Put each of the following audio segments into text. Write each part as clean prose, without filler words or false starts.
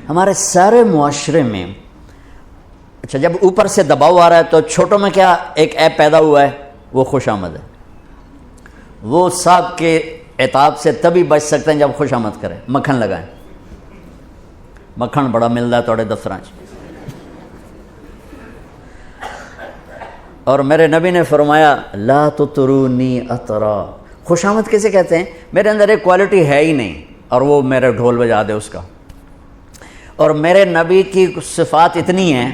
ہمارے سارے معاشرے میں اچھا جب اوپر سے دباؤ آ رہا ہے تو چھوٹوں میں کیا ایک ایپ پیدا ہوا ہے، وہ خوش آمد ہے. وہ صاحب کے عتاب سے تبھی بچ سکتے ہیں جب خوش آمد کریں. مکھن لگائیں، مکھن بڑا ملتا ہے توڑے دفتراں چ. اور میرے نبی نے فرمایا لا تطرونی اطرا. خوش آمد کیسے کہتے ہیں؟ میرے اندر ایک کوالٹی ہے ہی نہیں اور وہ میرے ڈھول بجا دے اس کا. اور میرے نبی کی صفات اتنی ہیں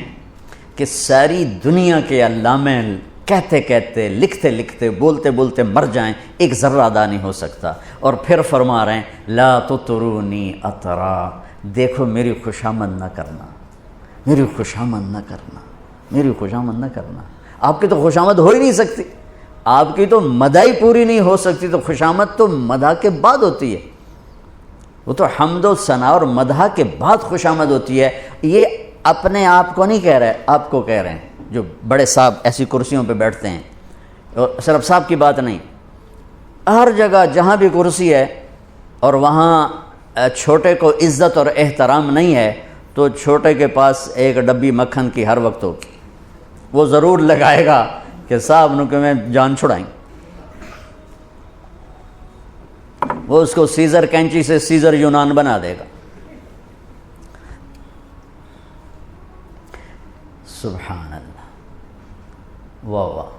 کہ ساری دنیا کے علامے کہتے کہتے لکھتے لکھتے بولتے بولتے مر جائیں، ایک ذرہ ادا نہیں ہو سکتا. اور پھر فرما رہے ہیں لا تطرونی اطرا. دیکھو میری خوشامد نہ کرنا، میری خوشامد نہ کرنا، میری خوشامد نہ کرنا. آپ کی تو خوشامد ہو ہی نہیں سکتی، آپ کی تو مداح پوری نہیں ہو سکتی. تو خوشامد تو مداح کے بعد ہوتی ہے، وہ تو حمد و ثنا اور مدح کے بعد خوشامد ہوتی ہے. یہ اپنے آپ کو نہیں کہہ رہے، آپ کو کہہ رہے ہیں جو بڑے صاحب ایسی کرسیوں پہ بیٹھتے ہیں. اور صرف صاحب کی بات نہیں، ہر جگہ جہاں بھی کرسی ہے اور وہاں چھوٹے کو عزت اور احترام نہیں ہے تو چھوٹے کے پاس ایک ڈبی مکھن کی ہر وقت ہوگی. وہ ضرور لگائے گا کہ صاحب نو کہ میں جان چھڑائیں. وہ اس کو سیزر کینچی سے سیزر یونان بنا دے گا. سبحان اللہ، واہ واہ.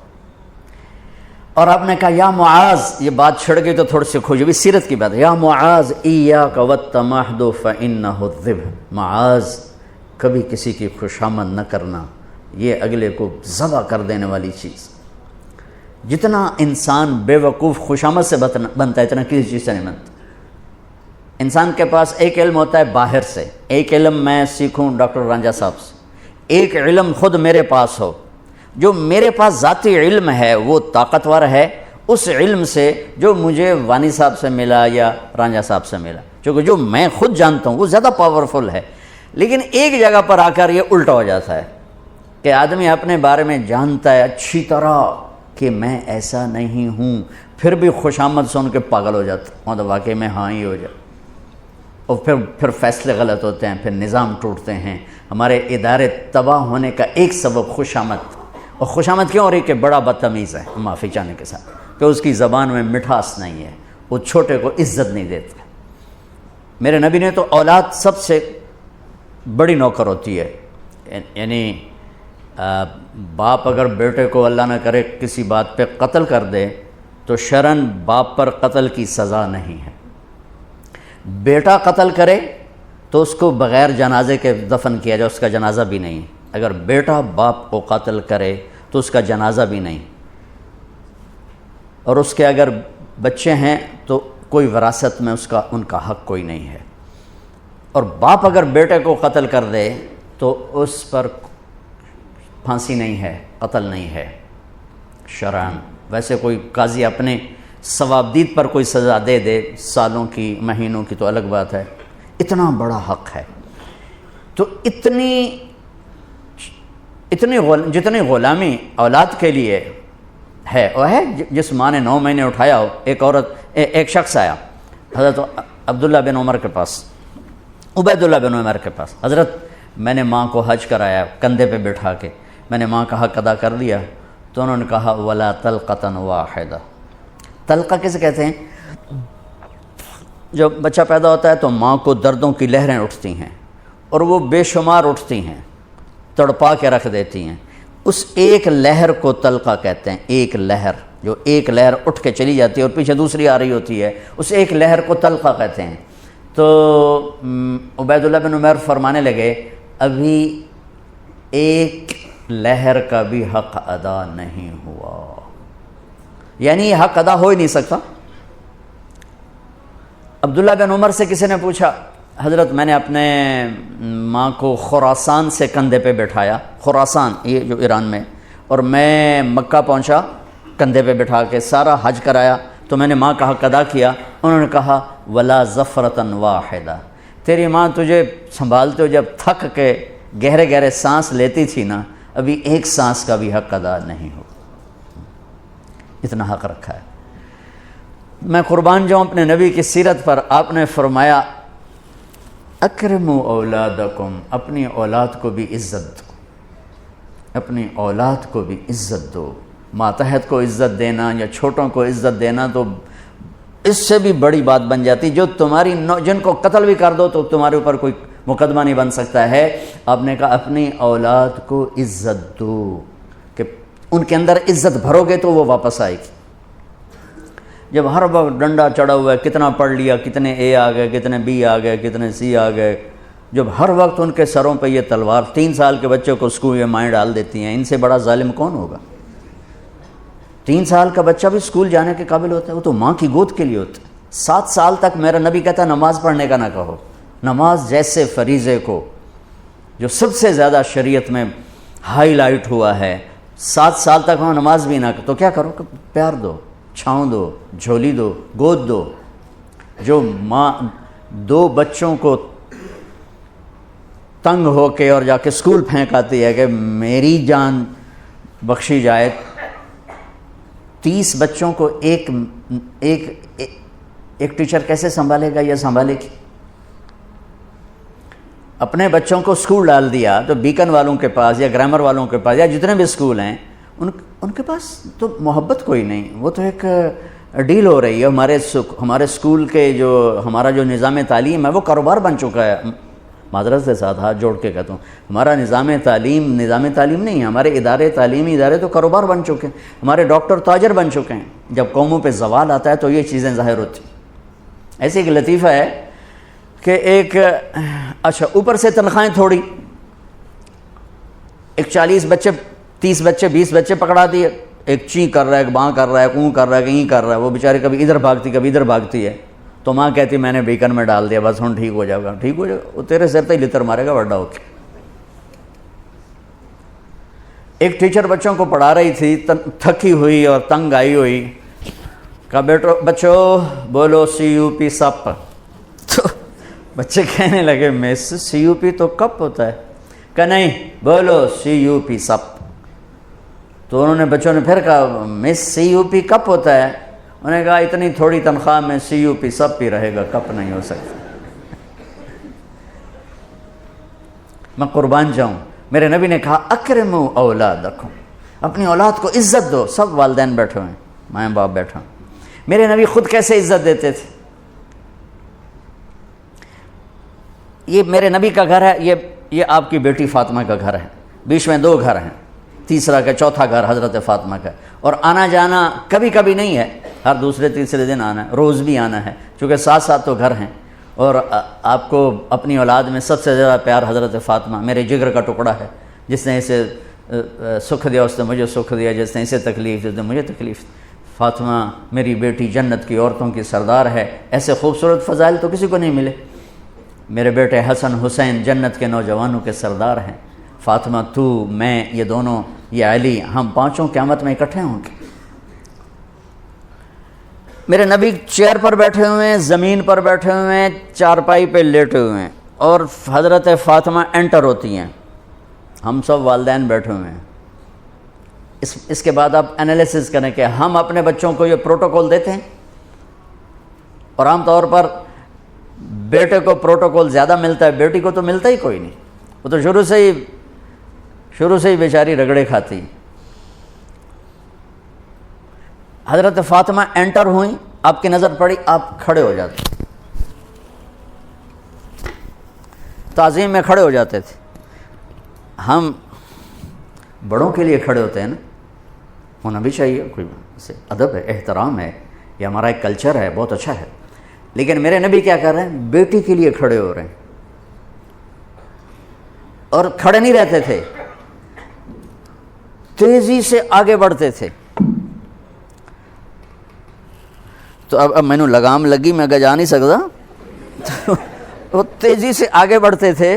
اور آپ نے کہا یا معاذ، یہ بات چھڑ گئی تو تھوڑی سی کھوجو بھی سیرت کی بات ہے. یا معاذ ایاک والتمہد فانہ الذبح. معاذ کبھی کسی کی خوشامد نہ کرنا، یہ اگلے کو ذبح کر دینے والی چیز. جتنا انسان بے وقوف خوشامد سے بنتا ہے اتنا کسی چیز سے نہیں بنتا. انسان کے پاس ایک علم ہوتا ہے باہر سے، ایک علم میں سیکھوں ڈاکٹر رانجھا صاحب سے، ایک علم خود میرے پاس ہو. جو میرے پاس ذاتی علم ہے وہ طاقتور ہے اس علم سے جو مجھے وانی صاحب سے ملا یا رانجھا صاحب سے ملا، چونکہ جو میں خود جانتا ہوں وہ زیادہ پاورفل ہے. لیکن ایک جگہ پر آ کر یہ الٹا ہو جاتا ہے کہ آدمی اپنے بارے میں جانتا ہے اچھی طرح کہ میں ایسا نہیں ہوں، پھر بھی خوشامد سن کے پاگل ہو جاتا ہوں تو واقعی میں ہاں ہی ہو جاتا. اور پھر فیصلے غلط ہوتے ہیں، پھر نظام ٹوٹتے ہیں. ہمارے ادارے تباہ ہونے کا ایک سبب خوشامد. اور خوشامد کیوں ہو رہی کہ بڑا بدتمیز ہے معافی چاہنے کے ساتھ، کہ اس کی زبان میں مٹھاس نہیں ہے، وہ چھوٹے کو عزت نہیں دیتا. میرے نبی نے تو اولاد سب سے بڑی نوکر ہوتی ہے. یعنی باپ اگر بیٹے کو اللہ نہ کرے کسی بات پہ قتل کر دے تو شرعاً باپ پر قتل کی سزا نہیں ہے. بیٹا قتل کرے تو اس کو بغیر جنازے کے دفن کیا جائے، اس کا جنازہ بھی نہیں. اگر بیٹا باپ کو قتل کرے تو اس کا جنازہ بھی نہیں. اور اس کے اگر بچے ہیں تو کوئی وراثت میں ان کا حق کوئی نہیں ہے. اور باپ اگر بیٹے کو قتل کر دے تو اس پر پھانسی نہیں ہے، قتل نہیں ہے شرعاً. ویسے کوئی قاضی اپنے ثوابدید پر کوئی سزا دے دے سالوں کی مہینوں کی تو الگ بات ہے. اتنا بڑا حق ہے. تو جتنی غلامی اولاد کے لیے ہے وہ ہے جس ماں نے 9 مہینے اٹھایا ہو. ایک شخص آیا حضرت عبداللہ بن عمر کے پاس، عبیداللہ بن عمر کے پاس، حضرت میں نے ماں کو حج کرایا کندھے پہ بٹھا کے، میں نے ماں کا حق ادا کر دیا. تو انہوں نے کہا ولا تلقۃ واحدہ. تلقہ کسے کہتے ہیں؟ جب بچہ پیدا ہوتا ہے تو ماں کو دردوں کی لہریں اٹھتی ہیں اور وہ بے شمار اٹھتی ہیں، تڑپا کے رکھ دیتی ہیں. اس ایک لہر کو تلقہ کہتے ہیں. ایک لہر، جو ایک لہر اٹھ کے چلی جاتی ہے اور پیچھے دوسری آ رہی ہوتی ہے، اس ایک لہر کو تلقہ کہتے ہیں. تو عبیداللہ بن عمر فرمانے لگے ابھی ایک لہر کا بھی حق ادا نہیں ہوا. یعنی یہ حق ادا ہو ہی نہیں سکتا. عبداللہ بن عمر سے کسی نے پوچھا حضرت میں نے اپنے ماں کو خراسان سے کندھے پہ بٹھایا، خراسان یہ جو ایران میں، اور میں مکہ پہنچا کندھے پہ بٹھا کے سارا حج کرایا تو میں نے ماں کا حق ادا کیا. انہوں نے کہا ولا ظفرۃ واحدہ. تیری ماں تجھے سنبھالتے ہو جب تھک کے گہرے گہرے سانس لیتی تھی نا، ابھی ایک سانس کا بھی حق ادا نہیں ہو. اتنا حق رکھا ہے. میں قربان جاؤں اپنے نبی کی سیرت پر. آپ نے فرمایا اکرموا اولادکم، اپنی اولاد کو بھی عزت دو، اپنی اولاد کو بھی عزت دو۔ ماتحت کو عزت دینا یا چھوٹوں کو عزت دینا تو اس سے بھی بڑی بات بن جاتی، جو تمہاری جن کو قتل بھی کر دو تو تمہارے اوپر کوئی مقدمہ نہیں بن سکتا ہے۔ آپ نے کہا اپنی اولاد کو عزت دو، کہ ان کے اندر عزت بھرو گے تو وہ واپس آئے گی۔ جب ہر وقت ڈنڈا چڑھا ہوا ہے، کتنا پڑھ لیا، کتنے اے آ گئے، کتنے بی آ گئے، کتنے سی آ گئے، جب ہر وقت ان کے سروں پہ یہ تلوار، 3 سال کے بچے کو اسکول میں مائیں ڈال دیتی ہیں، ان سے بڑا ظالم کون ہوگا؟ 3 سال کا بچہ بھی اسکول جانے کے قابل ہوتا ہے، وہ تو ماں کی گود کے لیے ہوتا ہے۔ 7 سال تک میرا نبی کہتا ہے نماز پڑھنے کا نہ کہو، نماز جیسے فریضے کو جو سب سے زیادہ شریعت میں ہائی لائٹ ہوا ہے، 7 سال تک وہاں نماز بھی نہ تو کیا کرو کہ پیار دو، چھاؤں دو، جھولی دو، گود دو۔ جو ماں 2 بچوں کو تنگ ہو کے اور جا کے اسکول پھینک آتی ہے کہ میری جان بخشی جائے، 30 بچوں کو ایک ٹیچر کیسے سنبھالے گا یا سنبھالے گی؟ اپنے بچوں کو اسکول ڈال دیا تو بیکن والوں کے پاس یا گرامر والوں کے پاس یا جتنے بھی اسکول ہیں ان کے پاس تو محبت کوئی نہیں، وہ تو ایک ڈیل ہو رہی ہے۔ ہمارے اسکول کے ہمارا جو نظام تعلیم ہے وہ کاروبار بن چکا ہے۔ معذرت کے ساتھ ہاتھ جوڑ کے کہتا ہوں، ہمارا نظام تعلیم نہیں ہے، ہمارے تعلیمی ادارے تو کاروبار بن چکے ہیں، ہمارے ڈاکٹر تاجر بن چکے ہیں۔ جب قوموں پہ زوال آتا ہے تو یہ چیزیں ظاہر ہوتی ہیں۔ ایسے ایک لطیفہ ہے کہ اچھا اوپر سے تنخواہیں تھوڑی، ایک 40 بچے 30 بچے 20 بچے پکڑا دیے، ایک چیں کر رہا ہے، ایک باں کر رہا ہے، کوں کر رہا ہے، کہیں کر رہا ہے، وہ بیچارے کبھی ادھر بھاگتی کبھی ادھر بھاگتی ہے، تو ماں کہتی میں نے بیکن میں ڈال دیا، بس ہن ٹھیک ہو جائے گا، ٹھیک ہو جائے گا، وہ تیرے سر تے لتر مارے گا بڑا ہو کے۔ ایک ٹیچر بچوں کو پڑھا رہی تھی، تھکی ہوئی اور تنگ آئی ہوئی، کہا بچوں بولو CUP سپ، تو بچے کہنے لگے مس CUP تو کپ ہوتا ہے، کہ نہیں بولو CUP سپ۔ تو انہوں نے بچوں نے پھر کہا مس CUP کپ ہوتا ہے، انہوں نے کہا اتنی تھوڑی تنخواہ میں CUP سپ ہی رہے گا، کپ نہیں ہو سکتا۔ میں قربان جاؤں، میرے نبی نے کہا اکرموا اولادکم، اپنی اولاد کو عزت دو۔ سب والدین بیٹھے ہوئے ہیں، ماں باپ بیٹھے ہیں۔ میرے نبی خود کیسے عزت دیتے تھے؟ یہ میرے نبی کا گھر ہے، یہ آپ کی بیٹی فاطمہ کا گھر ہے، بیچ میں 2 گھر ہیں، تیسرا کا چوتھا گھر حضرت فاطمہ کا، اور آنا جانا کبھی کبھی نہیں ہے، ہر دوسرے تیسرے دن آنا ہے، روز بھی آنا ہے، چونکہ ساتھ تو گھر ہیں۔ اور آپ کو اپنی اولاد میں سب سے زیادہ پیار حضرت فاطمہ، میرے جگر کا ٹکڑا ہے، جس نے اسے سکھ دیا اس نے مجھے سکھ دیا، جس نے اسے تکلیف دی اس نے مجھے تکلیف۔ فاطمہ میری بیٹی جنت کی عورتوں کی سردار ہے، ایسے خوبصورت فضائل تو کسی کو نہیں ملے۔ میرے بیٹے حسن حسین جنت کے نوجوانوں کے سردار ہیں۔ فاطمہ تو، میں، یہ دونوں، یہ علی، ہم 5 قیامت میں اکٹھے ہوں گے۔ میرے نبی چیئر پر بیٹھے ہوئے ہیں، زمین پر بیٹھے ہوئے ہیں، چارپائی پہ لیٹے ہوئے ہیں، اور حضرت فاطمہ انٹر ہوتی ہیں، ہم سب والدین بیٹھے ہوئے ہیں۔ اس کے بعد آپ انالیسس کریں کہ ہم اپنے بچوں کو یہ پروٹوکول دیتے ہیں، اور عام طور پر بیٹے کو پروٹوکول زیادہ ملتا ہے، بیٹی کو تو ملتا ہی کوئی نہیں، وہ تو شروع سے ہی بیچاری رگڑے کھاتی۔ حضرت فاطمہ انٹر ہوئیں، آپ کی نظر پڑی، آپ کھڑے ہو جاتے، تعظیم میں کھڑے ہو جاتے تھے۔ ہم بڑوں کے لیے کھڑے ہوتے ہیں نا، ہونا بھی چاہیے، کوئی ادب ہے، احترام ہے، یہ ہمارا ایک کلچر ہے، بہت اچھا ہے۔ لیکن میرے نبی کیا کر رہے ہیں؟ بیٹی کے لیے کھڑے ہو رہے ہیں، اور کھڑے نہیں رہتے تھے، تیزی سے آگے بڑھتے تھے۔ تو اب میں نے لگام لگی، میں جا نہیں سکتا، وہ تیزی سے آگے بڑھتے تھے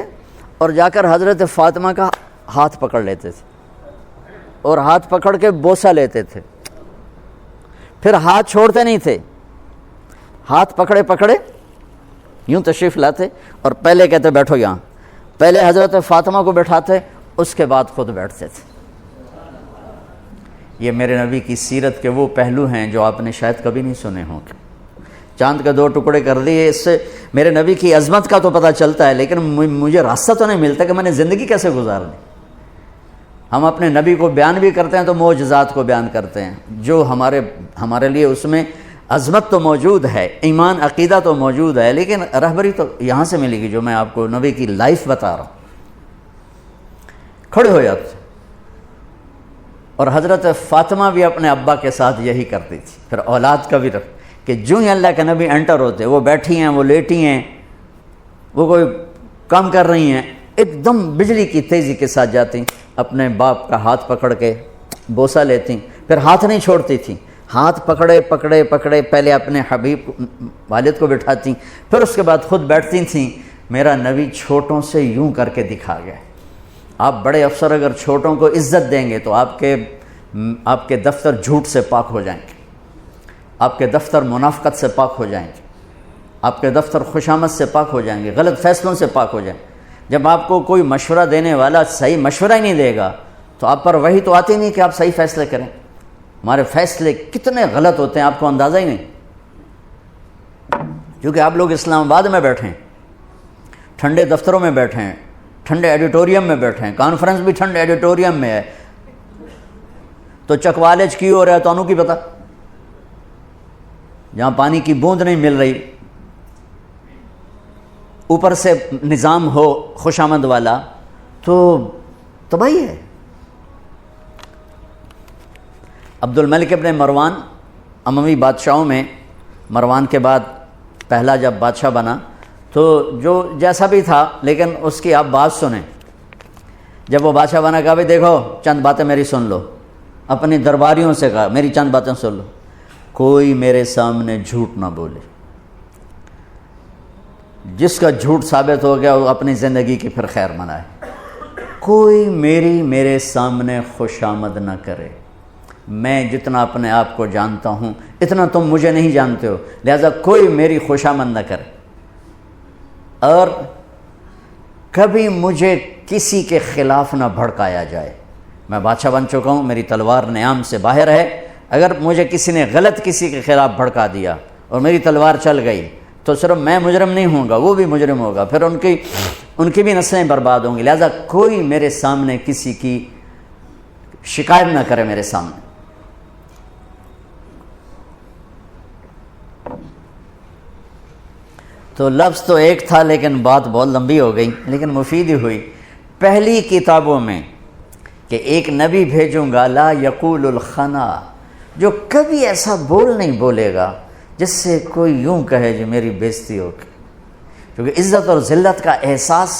اور جا کر حضرت فاطمہ کا ہاتھ پکڑ لیتے تھے، اور ہاتھ پکڑ کے بوسہ لیتے تھے، پھر ہاتھ چھوڑتے نہیں تھے، ہاتھ پکڑے پکڑے یوں تشریف لاتے، اور پہلے کہتے بیٹھو یہاں، پہلے حضرت فاطمہ کو بیٹھاتے، اس کے بعد خود بیٹھتے تھے۔ یہ میرے نبی کی سیرت کے وہ پہلو ہیں جو آپ نے شاید کبھی نہیں سنے ہوں گے۔ چاند کے 2 ٹکڑے کر دیے. اس سے میرے نبی کی عظمت کا تو پتہ چلتا ہے، لیکن مجھے راستہ تو نہیں ملتا کہ میں نے زندگی کیسے گزارنی. ہم اپنے نبی کو بیان بھی کرتے ہیں تو معجزات کو بیان کرتے ہیں، جو ہمارے لیے اس میں عظمت تو موجود ہے، ایمان عقیدہ تو موجود ہے، لیکن رہبری تو یہاں سے ملے گی جو میں آپ کو نبی کی لائف بتا رہا ہوں. کھڑے ہو جاتے. اور حضرت فاطمہ بھی اپنے ابا کے ساتھ یہی کرتی تھی. پھر اولاد کا بھی کہ جو ہی اللہ کے نبی انٹر ہوتے، وہ بیٹھی ہیں، وہ لیٹی ہیں، وہ کوئی کام کر رہی ہیں، ایک دم بجلی کی تیزی کے ساتھ جاتی، اپنے باپ کا ہاتھ پکڑ کے بوسہ لیتی، پھر ہاتھ نہیں چھوڑتی تھیں، ہاتھ پکڑے پہلے اپنے حبیب والد کو بٹھاتی، پھر اس کے بعد خود بیٹھتی تھیں. میرا نبی چھوٹوں سے یوں کر کے دکھا گیا. آپ بڑے افسر اگر چھوٹوں کو عزت دیں گے تو آپ کے دفتر جھوٹ سے پاک ہو جائیں گے، آپ کے دفتر منافقت سے پاک ہو جائیں گے، آپ کے دفتر خوشامد سے پاک ہو جائیں گے، غلط فیصلوں سے پاک ہو جائیں گے. جب آپ کو کوئی مشورہ دینے والا صحیح مشورہ ہی نہیں دے گا تو آپ پر وہی تو آتی نہیں کہ آپ صحیح فیصلے کریں. ہمارے فیصلے کتنے غلط ہوتے ہیں آپ کو اندازہ ہی نہیں، کیونکہ آپ لوگ اسلام آباد میں بیٹھے ہیں، ٹھنڈے دفتروں میں بیٹھے ہیں، ٹھنڈے ایڈیٹوریم میں بیٹھے ہیں، کانفرنس بھی ٹھنڈے ایڈیٹوریم میں ہے، تو چکوالج کی ہو رہا ہے تو انہوں کی پتہ، جہاں پانی کی بوند نہیں مل رہی، اوپر سے نظام ہو خوشامد والا تو تباہی ہے. عبد الملک ابن مروان اموی بادشاہوں میں، مروان کے بعد پہلا جب بادشاہ بنا تو جو جیسا بھی تھا، لیکن اس کی آپ بات سنیں. جب وہ بادشاہ بنا کہا بھائی دیکھو چند باتیں میری سن لو، اپنی درباریوں سے کہا میری چند باتیں سن لو، کوئی میرے سامنے جھوٹ نہ بولے. جس کا جھوٹ ثابت ہو گیا وہ اپنی زندگی کی پھر خیر منائے. کوئی میرے سامنے خوشامد نہ کرے. میں جتنا اپنے آپ کو جانتا ہوں اتنا تم مجھے نہیں جانتے ہو، لہذا کوئی میری خوشامد نہ کرے. اور کبھی مجھے کسی کے خلاف نہ بھڑکایا جائے. میں بادشاہ بن چکا ہوں، میری تلوار نیام سے باہر ہے، اگر مجھے کسی نے غلط کسی کے خلاف بھڑکا دیا اور میری تلوار چل گئی تو صرف میں مجرم نہیں ہوں گا، وہ بھی مجرم ہوگا، پھر ان کی بھی نسلیں برباد ہوں گی. لہذا کوئی میرے سامنے کسی کی شکایت نہ کرے میرے سامنے. تو لفظ تو ایک تھا لیکن بات بہت لمبی ہو گئی، لیکن مفید ہی ہوئی. پہلی کتابوں میں کہ ایک نبی بھیجوں گا لا یقول الخنا، جو کبھی ایسا بول نہیں بولے گا جس سے کوئی یوں کہے جو میری بےزتی ہو. کیونکہ عزت اور ذلت کا احساس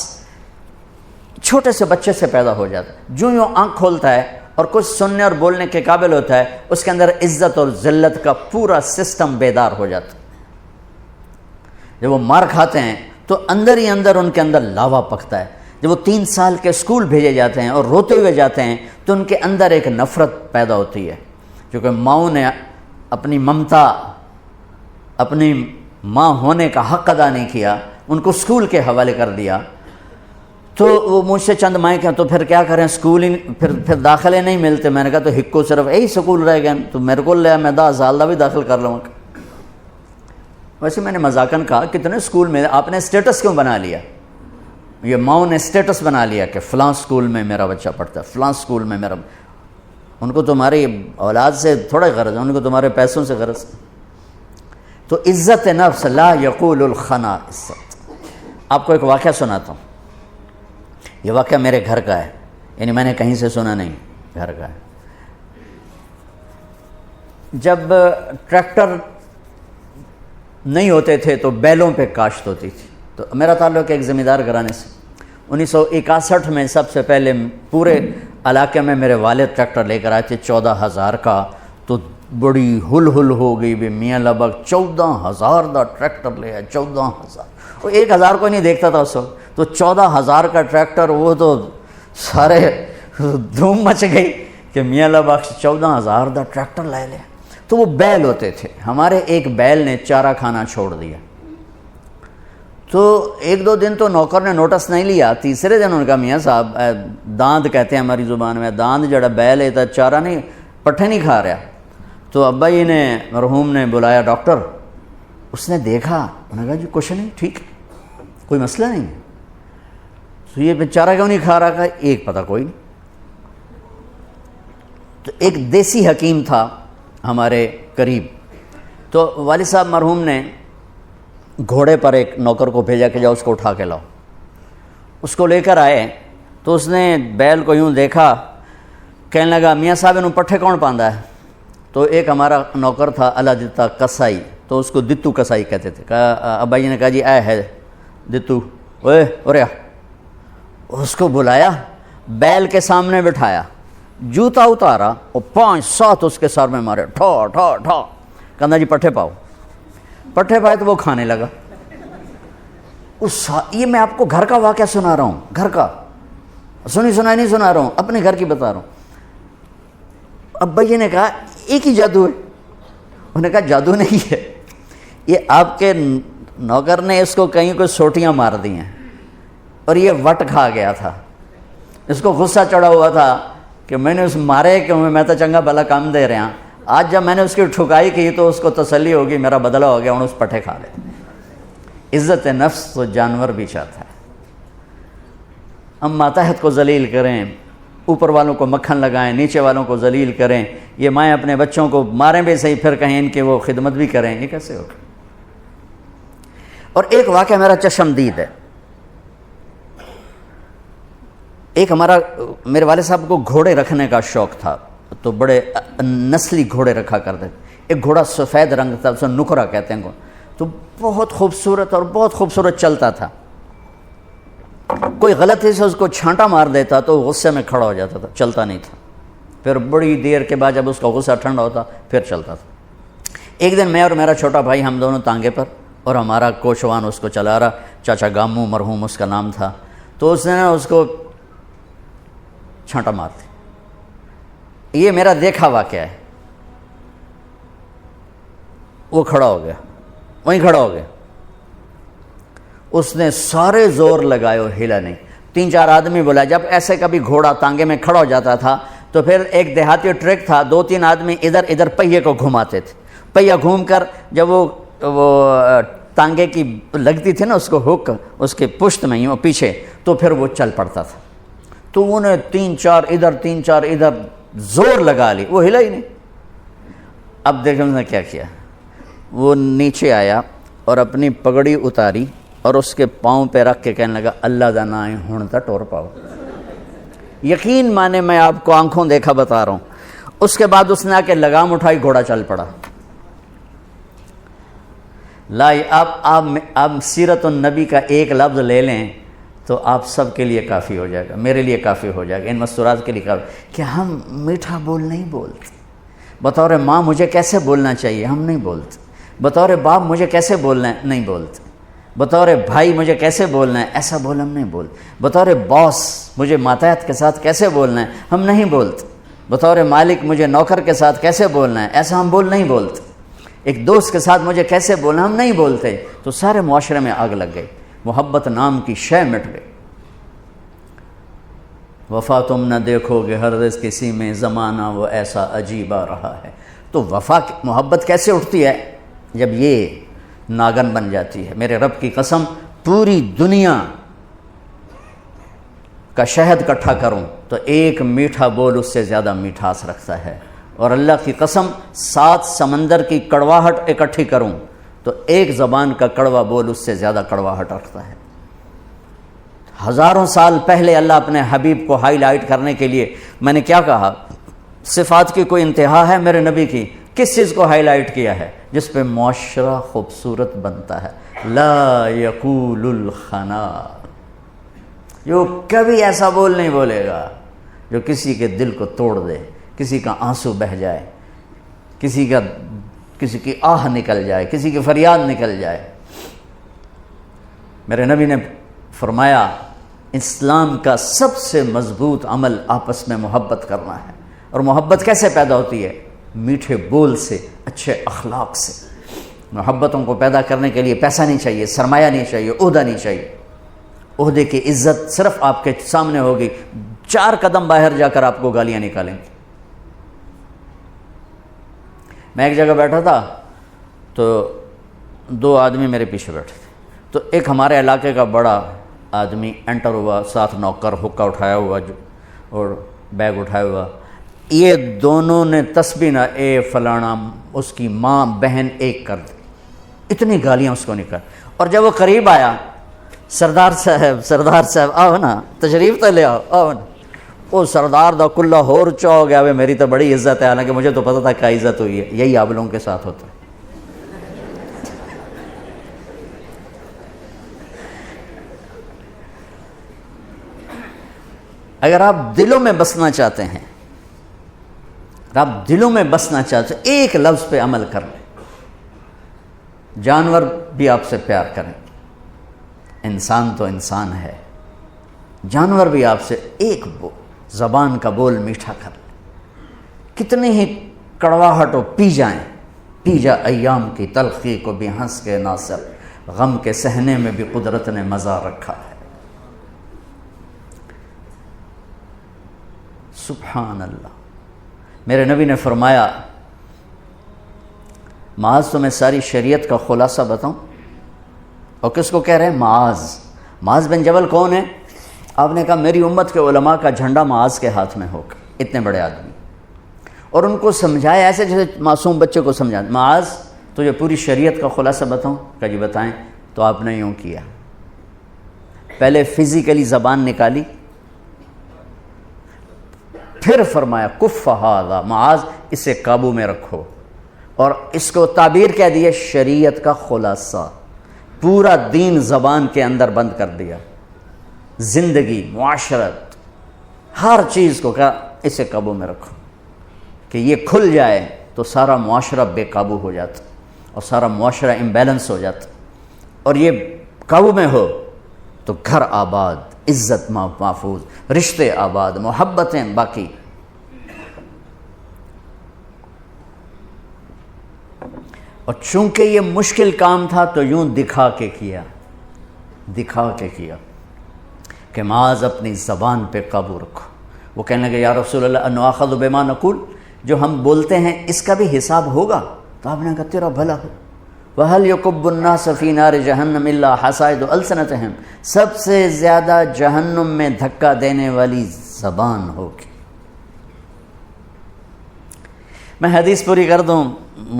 چھوٹے سے بچے سے پیدا ہو جاتا ہے. جو یوں آنکھ کھولتا ہے اور کچھ سننے اور بولنے کے قابل ہوتا ہے، اس کے اندر عزت اور ذلت کا پورا سسٹم بیدار ہو جاتا ہے. جب وہ مار کھاتے ہیں تو اندر ہی اندر ان کے اندر لاوا پکتا ہے. جب وہ 3 سال کے اسکول بھیجے جاتے ہیں اور روتے ہوئے جاتے ہیں تو ان کے اندر ایک نفرت پیدا ہوتی ہے، کیونکہ ماؤں نے اپنی ممتا، اپنی ماں ہونے کا حق ادا نہیں کیا، ان کو اسکول کے حوالے کر دیا. تو وہ مجھ سے چند مائیں کہ تو پھر کیا کریں، اسکول ہی پھر داخلے نہیں ملتے. میں نے کہا تو ہکو صرف یہی اسکول رہ گئے تو میرے کو لیا میں 10 سال بھی داخل کر لوں. ویسے میں نے مذاقاً کہا کتنے اسکول میں آپ نے اسٹیٹس کیوں بنا لیا؟ یہ ماؤں نے اسٹیٹس بنا لیا کہ فلاں اسکول میں میرا بچہ پڑھتا ہے، فلاں اسکول میں میرا. ان کو تمہاری اولاد سے تھوڑا غرض ہے، ان کو تمہارے پیسوں سے غرض ہے. تو عزت نفس لا یقول الخنا. عزت. آپ کو ایک واقعہ سناتا ہوں. یہ واقعہ میرے گھر کا ہے، یعنی میں نے کہیں سے سنا نہیں، گھر کا ہے. جب ٹریکٹر نہیں ہوتے تھے تو بیلوں پہ کاشت ہوتی تھی. تو میرا تعلق ایک زمیندار گھرانے سے. 1961 میں سب سے پہلے پورے علاقے میں میرے والد ٹریکٹر لے کر آئے تھے 14,000 کا. تو بڑی ہل ہو گئی بھی میاں لبک 14,000 کا ٹریکٹر لے آئے. 14,000 وہ 1,000 کو نہیں دیکھتا تھا اس وقت. تو 14,000 کا ٹریکٹر، وہ تو سارے دھوم مچ گئی کہ میاں لبک 14,000 کا ٹریکٹر لے لے. تو وہ بیل ہوتے تھے. ہمارے ایک بیل نے چارہ کھانا چھوڑ دیا. تو 1-2 دن تو نوکر نے نوٹس نہیں لیا. تیسرے دن انہوں نے کہا میاں صاحب داند کہتے ہیں ہماری زبان میں، داند جڑا بیل ہے چارہ نہیں، پٹھے نہیں کھا رہا. تو ابا جی نے مرحوم نے بلایا ڈاکٹر. اس نے دیکھا، انہوں نے کہا جی کچھ نہیں، ٹھیک ہے، کوئی مسئلہ نہیں ہے. تو یہ بیچارہ کیوں نہیں کھا رہا؟ کہا ایک پتہ کوئی نہیں. تو ایک دیسی حکیم تھا ہمارے قریب، تو والد صاحب مرحوم نے گھوڑے پر ایک نوکر کو بھیجا کہ جاؤ اس کو اٹھا کے لاؤ. اس کو لے کر آئے تو اس نے بیل کو یوں دیکھا، کہنے لگا میاں صاحب انہوں پٹھے کون پاندا ہے؟ تو ایک ہمارا نوکر تھا اللہ دتا کسائی، تو اس کو دتو کسائی کہتے تھے. کہا ابا جی نے کہا جی اے ہے دتو، اوے اوریا. اس کو بلایا، بیل کے سامنے بٹھایا، جوتا اتارا اور 5-7 اس کے سر میں مارے، ٹھا ٹھا ٹھا. کہنا جی پٹھے پاؤ. پٹھے پائے تو وہ کھانے لگا. یہ میں آپ کو گھر کا واقعہ سنا رہا ہوں، گھر کا، سنائی نہیں سنا رہا ہوں، اپنے گھر کی بتا رہا ہوں. ابا جی نے کہا ایک ہی جادو ہے. انہوں نے کہا جادو نہیں ہے، یہ آپ کے نوکر نے اس کو کہیں کوئی سوٹیاں مار دی ہیں اور یہ وٹ کھا گیا تھا. اس کو غصہ چڑھا ہوا تھا کہ میں نے اس مارے کیوں، میں تو چنگا بھلا کام دے رہا. آج جب میں نے اس کی ٹھکائی کی تو اس کو تسلی ہوگی میرا بدلہ ہو گیا، اس پٹھے کھا لے. عزت نفس تو جانور بھی چاہتا ہے. ہم ماتحت کو ذلیل کریں، اوپر والوں کو مکھن لگائیں، نیچے والوں کو ذلیل کریں. یہ مائیں اپنے بچوں کو ماریں بھی صحیح، پھر کہیں ان کی وہ خدمت بھی کریں، یہ کیسے ہوگا؟ اور ایک واقعہ میرا چشمدید ہے. ایک میرے والد صاحب کو گھوڑے رکھنے کا شوق تھا، تو بڑے نسلی گھوڑے رکھا کرتے. ایک گھوڑا سفید رنگ تھا، اسے نکرا کہتے ہیں، تو بہت خوبصورت اور بہت خوبصورت چلتا تھا. کوئی غلطی سے اس کو چھانٹا مار دیتا تو غصے میں کھڑا ہو جاتا تھا، چلتا نہیں تھا. پھر بڑی دیر کے بعد جب اس کا غصہ ٹھنڈا ہوتا پھر چلتا تھا. ایک دن میں اور میرا چھوٹا بھائی ہم دونوں تانگے پر، اور ہمارا کوشوان اس کو چلا رہا، چاچا گامو مرحوم اس کا نام تھا. تو اس نے اس کو چھانٹا مار دی. یہ میرا دیکھا واقعہ ہے. وہ کھڑا ہو گیا، وہیں کھڑا ہو گیا. اس نے سارے زور لگائے، ہلا نہیں. 3-4 آدمی بولا. جب ایسے کبھی گھوڑا تانگے میں کھڑا ہو جاتا تھا تو پھر ایک دیہاتی ٹرک تھا، 2-3 آدمی ادھر پہیے کو گھماتے تھے. پہیہ گھوم کر جب وہ تانگے کی لگتی تھی نا اس کو ہک اس کے پشت میں ہی پیچھے، تو پھر وہ چل پڑتا تھا. تو انہیں 3-4 ادھر زور لگا لی، وہ ہلا ہی نہیں. اب دیکھیں اس نے کیا کیا. وہ نیچے آیا اور اپنی پگڑی اتاری اور اس کے پاؤں پہ رکھ کے کہنے لگا اللہ دا نام ہے ہن تا ٹور پاؤ. یقین مانے میں آپ کو آنکھوں دیکھا بتا رہا ہوں. اس کے بعد اس نے آ کے لگام اٹھائی، گھوڑا چل پڑا. لائی آپ سیرت النبی کا ایک لفظ لے لیں تو آپ سب کے لیے کافی ہو جائے گا، میرے لیے کافی ہو جائے گا، ان مستورات کے لیے کافی. کہ ہم میٹھا بول نہیں بولتے. بطور ماں مجھے کیسے بولنا چاہیے ہم نہیں بولتے. بطور باپ مجھے کیسے بولنا ہے نہیں بولتے. بطور بھائی مجھے کیسے بولنا ہے ایسا بول ہم نہیں بولتے. بطور باس مجھے ماتحت کے ساتھ کیسے بولنا ہے ہم نہیں بولتے. بطور مالک مجھے نوکر کے ساتھ کیسے بولنا ہے ایسا ہم نہیں بولتے. ایک دوست کے ساتھ مجھے کیسے بولنا ہم نہیں بولتے. تو سارے معاشرے میں آگ لگ گئی، محبت نام کی شے مٹ گئی. وفا تم نہ دیکھو گے ہرگز کسی میں، زمانہ وہ ایسا عجیب آ رہا ہے. تو وفا محبت کیسے اٹھتی ہے؟ جب یہ ناگن بن جاتی ہے. میرے رب کی قسم پوری دنیا کا شہد اکٹھا کروں تو ایک میٹھا بول اس سے زیادہ میٹھاس رکھتا ہے. اور اللہ کی قسم 7 سمندر کی کڑواہٹ اکٹھی کروں تو ایک زبان کا کڑوا بول اس سے زیادہ کڑواہٹ رکھتا ہے. ہزاروں سال پہلے اللہ اپنے حبیب کو ہائی لائٹ کرنے کے لیے، میں نے کیا کہا، صفات کی کوئی انتہا ہے میرے نبی کی؟ کس چیز کو ہائی لائٹ کیا ہے؟ جس پہ معاشرہ خوبصورت بنتا ہے. لا یقول الخنا، جو کبھی ایسا بول نہیں بولے گا جو کسی کے دل کو توڑ دے، کسی کا آنسو بہہ جائے، کسی کی آہ نکل جائے، کسی کی فریاد نکل جائے. میرے نبی نے فرمایا اسلام کا سب سے مضبوط عمل آپس میں محبت کرنا ہے. اور محبت کیسے پیدا ہوتی ہے؟ میٹھے بول سے، اچھے اخلاق سے. محبتوں کو پیدا کرنے کے لیے پیسہ نہیں چاہیے، سرمایہ نہیں چاہیے، عہدہ نہیں چاہیے. عہدے کی عزت صرف آپ کے سامنے ہوگی، 4 قدم باہر جا کر آپ کو گالیاں نکالیں گے. میں ایک جگہ بیٹھا تھا تو دو آدمی میرے پیچھے بیٹھے تھے، تو ایک ہمارے علاقے کا بڑا آدمی انٹر ہوا، ساتھ نوکر حقہ اٹھایا ہوا اور بیگ اٹھایا ہوا، یہ دونوں نے تسبیح نہ اے فلانا، اس کی ماں بہن ایک کر دی، اتنی گالیاں اس کو نکال. اور جب وہ قریب آیا، سردار صاحب آؤ نا، تشریف تو لے آؤ، آؤ نا. وہ سردار دا کلّا ہور چا ہو گیا، میری تو بڑی عزت ہے، حالانکہ مجھے تو پتہ تھا کیا عزت ہوئی ہے. یہی آپ لوگوں کے ساتھ ہوتا ہے. اگر آپ دلوں میں بسنا چاہتے ہیں، ایک لفظ پہ عمل کر لیں. جانور بھی آپ سے پیار کریں، انسان تو انسان ہے، جانور بھی آپ سے ایک زبان کا بول میٹھا کر لیں. کتنی ہی کڑواہٹ ہو پی جائیں، پی جا ایام کی تلخی کو بھی ہنس کے ناصر، غم کے سہنے میں بھی قدرت نے مزہ رکھا ہے. سبحان اللہ. میرے نبی نے فرمایا، معاذ تمہیں ساری شریعت کا خلاصہ بتاؤں؟ اور کس کو کہہ رہے ہیں؟ معاذ بن جبل کون ہے؟ آپ نے کہا میری امت کے علماء کا جھنڈا معاذ کے ہاتھ میں ہوگا. اتنے بڑے آدمی. اور ان کو سمجھایا ایسے جیسے معصوم بچے کو سمجھا. معاذ تجھے پوری شریعت کا خلاصہ بتاؤں؟ کہا جی بتائیں. تو آپ نے یوں کیا، پہلے فزیکلی زبان نکالی، پھر فرمایا کف ھذا، معاذ اسے قابو میں رکھو. اور اس کو تعبیر کہہ دی شریعت کا خلاصہ. پورا دین زبان کے اندر بند کر دیا، زندگی، معاشرت، ہر چیز کو کہا اسے قابو میں رکھو. کہ یہ کھل جائے تو سارا معاشرہ بے قابو ہو جاتا، اور سارا معاشرہ امبیلنس ہو جاتا. اور یہ قابو میں ہو تو گھر آباد، عزت محفوظ، رشتے آباد، محبتیں باقی. اور چونکہ یہ مشکل کام تھا تو یوں دکھا کے کیا کہ معاذ اپنی زبان پہ قابو رکھو. وہ کہنے لگے یا رسول اللہ انؤاخذ بما نقول، جو ہم بولتے ہیں اس کا بھی حساب ہوگا؟ تو آپ نے کہا تیرا بھلا ہو. وَهَلْ يُكُبُّ النَّاسَ فِي نَارِ جَهَنَّمَ إِلَّا حَصَائِدُ أَلْسِنَتِهِمْ، سب سے زیادہ جہنم میں دھکا دینے والی زبان ہوگی. میں حدیث پوری کر دوں،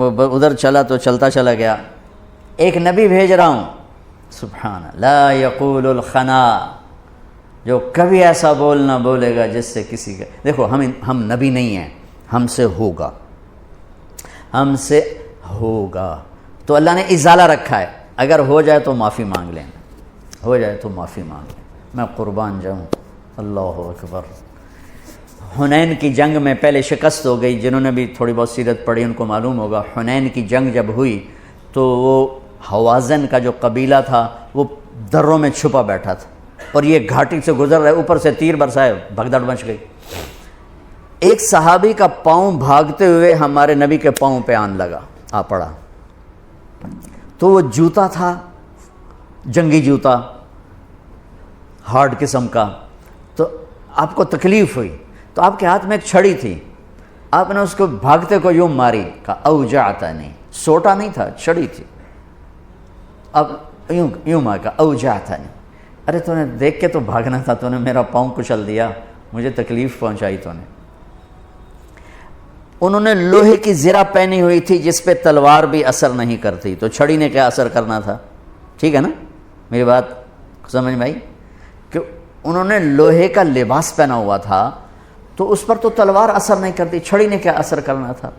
ادھر چلا تو چلتا چلا گیا. ایک نبی بھیج رہا ہوں، سبحان اللہ، لا یقول الخنا، جو کبھی ایسا بول نہ بولے گا جس سے کسی کا، دیکھو ہم نبی نہیں ہیں، ہم سے ہوگا. تو اللہ نے ازالہ رکھا ہے، اگر ہو جائے تو معافی مانگ لیں، میں قربان جاؤں. اللہ اکبر. حنین کی جنگ میں پہلے شکست ہو گئی. جنہوں نے بھی تھوڑی بہت سیرت پڑھی ان کو معلوم ہوگا، حنین کی جنگ جب ہوئی تو وہ حوازن کا جو قبیلہ تھا وہ دروں میں چھپا بیٹھا تھا، اور یہ گھاٹی سے گزر رہے، اوپر سے تیر برسائے، بھگدڑ مچ گئی. ایک صحابی کا پاؤں بھاگتے ہوئے ہمارے نبی کے پاؤں پہ آن لگا، آ پڑا. تو وہ جوتا تھا، جنگی جوتا، ہارڈ قسم کا. تو آپ کو تکلیف ہوئی، تو آپ کے ہاتھ میں ایک چھڑی تھی، آپ نے اس کو بھاگتے کو یوں ماری. کہا اوجعتنی، سوٹا نہیں تھا، چھڑی تھی. اب یوں مار کا اوجعتنی، ارے تو نے دیکھ کے تو بھاگنا تھا، تو نے میرا پاؤں کچل دیا، مجھے تکلیف پہنچائی تو نے. انہوں نے لوہے کی زرہ پہنی ہوئی تھی جس پہ تلوار بھی اثر نہیں کرتی، تو چھڑی نے کیا اثر کرنا تھا؟ ٹھیک ہے نا میری بات سمجھ میں آئی؟ کہ انہوں نے لوہے کا لباس پہنا ہوا تھا تو اس پر تو تلوار اثر نہیں کرتی، چھڑی نے کیا اثر کرنا تھا؟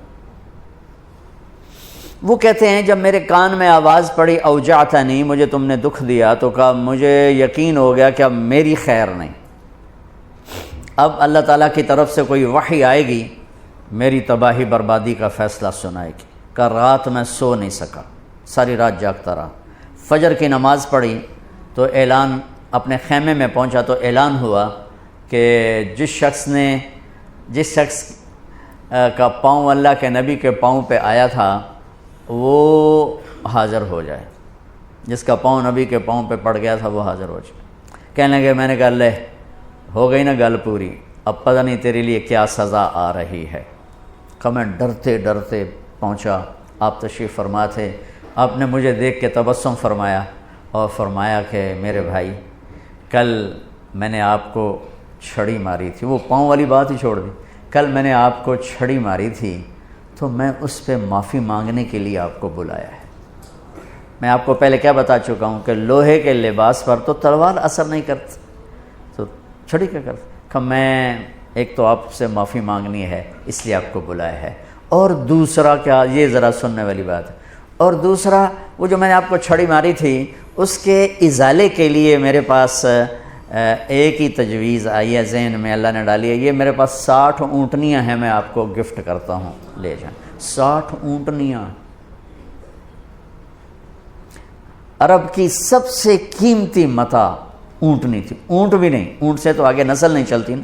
وہ کہتے ہیں جب میرے کان میں آواز پڑی اوجعتنی، مجھے تم نے دکھ دیا، تو کہا مجھے یقین ہو گیا کہ اب میری خیر نہیں، اب اللہ تعالیٰ کی طرف سے کوئی وحی آئے گی، میری تباہی بربادی کا فیصلہ سنائے گی. کہ رات میں سو نہیں سکا، ساری رات جاگتا رہا. فجر کی نماز پڑھی تو اعلان، اپنے خیمے میں پہنچا تو اعلان ہوا کہ جس شخص کا پاؤں اللہ کے نبی کے پاؤں پہ آیا تھا وہ حاضر ہو جائے، جس کا پاؤں نبی کے پاؤں پہ پڑ گیا تھا وہ حاضر ہو جائے. کہنے لگے، میں نے کہا لے ہو گئی نا گل پوری، اب پتہ نہیں تیرے لیے کیا سزا آ رہی ہے. کہ میں ڈرتے ڈرتے پہنچا، آپ تشریف فرما تھے. آپ نے مجھے دیکھ کے تبسم فرمایا اور فرمایا کہ میرے بھائی کل میں نے آپ کو چھڑی ماری تھی، وہ پاؤں والی بات ہی چھوڑ دی، کل میں نے آپ کو چھڑی ماری تھی تو میں اس پہ معافی مانگنے کے لیے آپ کو بلایا ہے۔ میں آپ کو پہلے کیا بتا چکا ہوں کہ لوہے کے لباس پر تو تلوار اثر نہیں کرتی، تو چھڑی کیا کرتی؟ کہ میں ایک تو آپ سے معافی مانگنی ہے اس لیے آپ کو بلایا ہے، اور دوسرا کیا، یہ ذرا سننے والی بات ہے، اور دوسرا وہ جو میں نے آپ کو چھڑی ماری تھی اس کے ازالے کے لیے میرے پاس ایک ہی تجویز آئی ہے ذہن میں، اللہ نے ڈالی ہے، یہ میرے پاس 60 اونٹنیاں ہیں، میں آپ کو گفٹ کرتا ہوں، لے جائیں۔ 60 اونٹنیاں، عرب کی سب سے قیمتی متاع اونٹنی تھی، اونٹ بھی نہیں، اونٹ سے تو آگے نسل نہیں چلتی نا،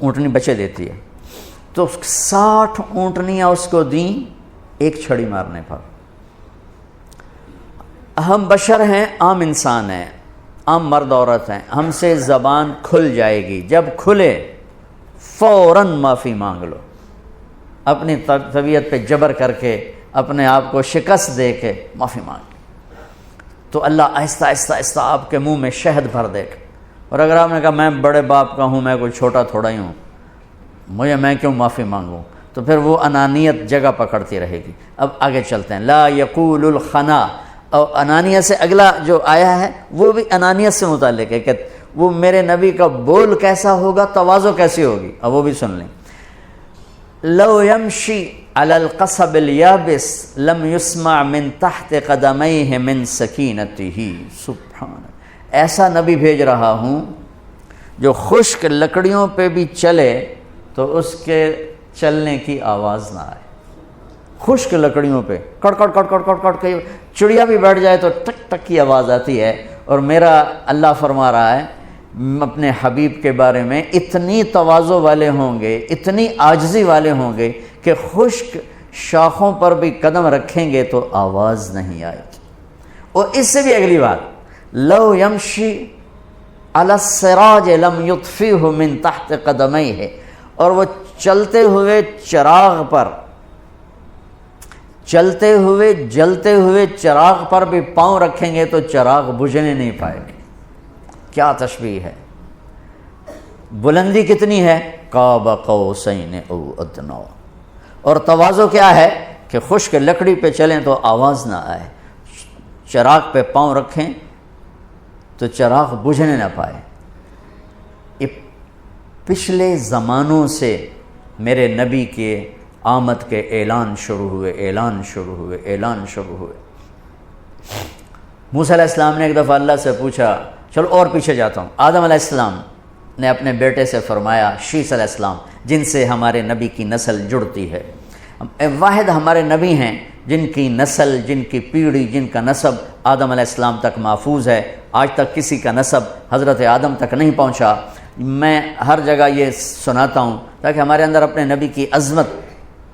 اونٹنی بچے دیتی ہے، تو 60 اونٹنیاں اس کو دیں ایک چھڑی مارنے پر۔ ہم بشر ہیں، عام انسان ہیں، عام مرد عورت ہیں، ہم سے زبان کھل جائے گی، جب کھلے فوراً معافی مانگ لو، اپنی طبیعت پہ جبر کر کے اپنے آپ کو شکست دے کے معافی مانگ، تو اللہ آہستہ آہستہ آہستہ آپ کے منہ میں شہد بھر دے گا۔ اور اگر آپ نے کہا میں بڑے باپ کا ہوں، میں کوئی چھوٹا تھوڑا ہی ہوں، میں کیوں معافی مانگوں، تو پھر وہ انانیت جگہ پکڑتی رہے گی۔ اب آگے چلتے ہیں، لا یقول الخنا، اور انانیت سے اگلا جو آیا ہے وہ بھی انانیت سے متعلق ہے کہ وہ میرے نبی کا بول کیسا ہوگا، تواضع کیسی ہوگی، اب وہ بھی سن لیں۔ لو یمشی علی القصب الیابس لم یسمع من تحت قدمیہ من سکینتہ، سبحان، ایسا نبی بھیج رہا ہوں جو خشک لکڑیوں پہ بھی چلے تو اس کے چلنے کی آواز نہ آئے، خشک لکڑیوں پہ کڑ کڑ کڑ کڑ کڑ کڑ کے چڑیا بھی بیٹھ جائے تو ٹک ٹک کی آواز آتی ہے۔ اور میرا اللہ فرما رہا ہے اپنے حبیب کے بارے میں، اتنی تواضع والے ہوں گے، اتنی عاجزی والے ہوں گے کہ خشک شاخوں پر بھی قدم رکھیں گے تو آواز نہیں آئے گی۔ اور اس سے بھی اگلی بات، لو یمشی علی السراج لم یطفئہ من تحت قدمیہ، اور وہ چلتے ہوئے چراغ پر، چلتے ہوئے جلتے ہوئے چراغ پر بھی پاؤں رکھیں گے تو چراغ بجھنے نہیں پائے گی۔ کیا تشبیہ ہے، بلندی کتنی ہے، قاب قوسین او ادنی، اور تواضع کیا ہے کہ خشک لکڑی پہ چلیں تو آواز نہ آئے، چراغ پہ پاؤں رکھیں تو چراغ بجھنے نہ پائے۔ یہ پچھلے زمانوں سے میرے نبی کے آمد کے اعلان شروع ہوئے۔ موسیٰ علیہ السلام نے ایک دفعہ اللہ سے پوچھا، چلو اور پیچھے جاتا ہوں، آدم علیہ السلام نے اپنے بیٹے سے فرمایا، شیث علیہ السلام، جن سے ہمارے نبی کی نسل جڑتی ہے، واحد ہمارے نبی ہیں جن کی نسل، جن کی پیڑھی، جن کا نسب آدم علیہ السلام تک محفوظ ہے، آج تک کسی کا نسب حضرت آدم تک نہیں پہنچا۔ میں ہر جگہ یہ سناتا ہوں تاکہ ہمارے اندر اپنے نبی کی عظمت،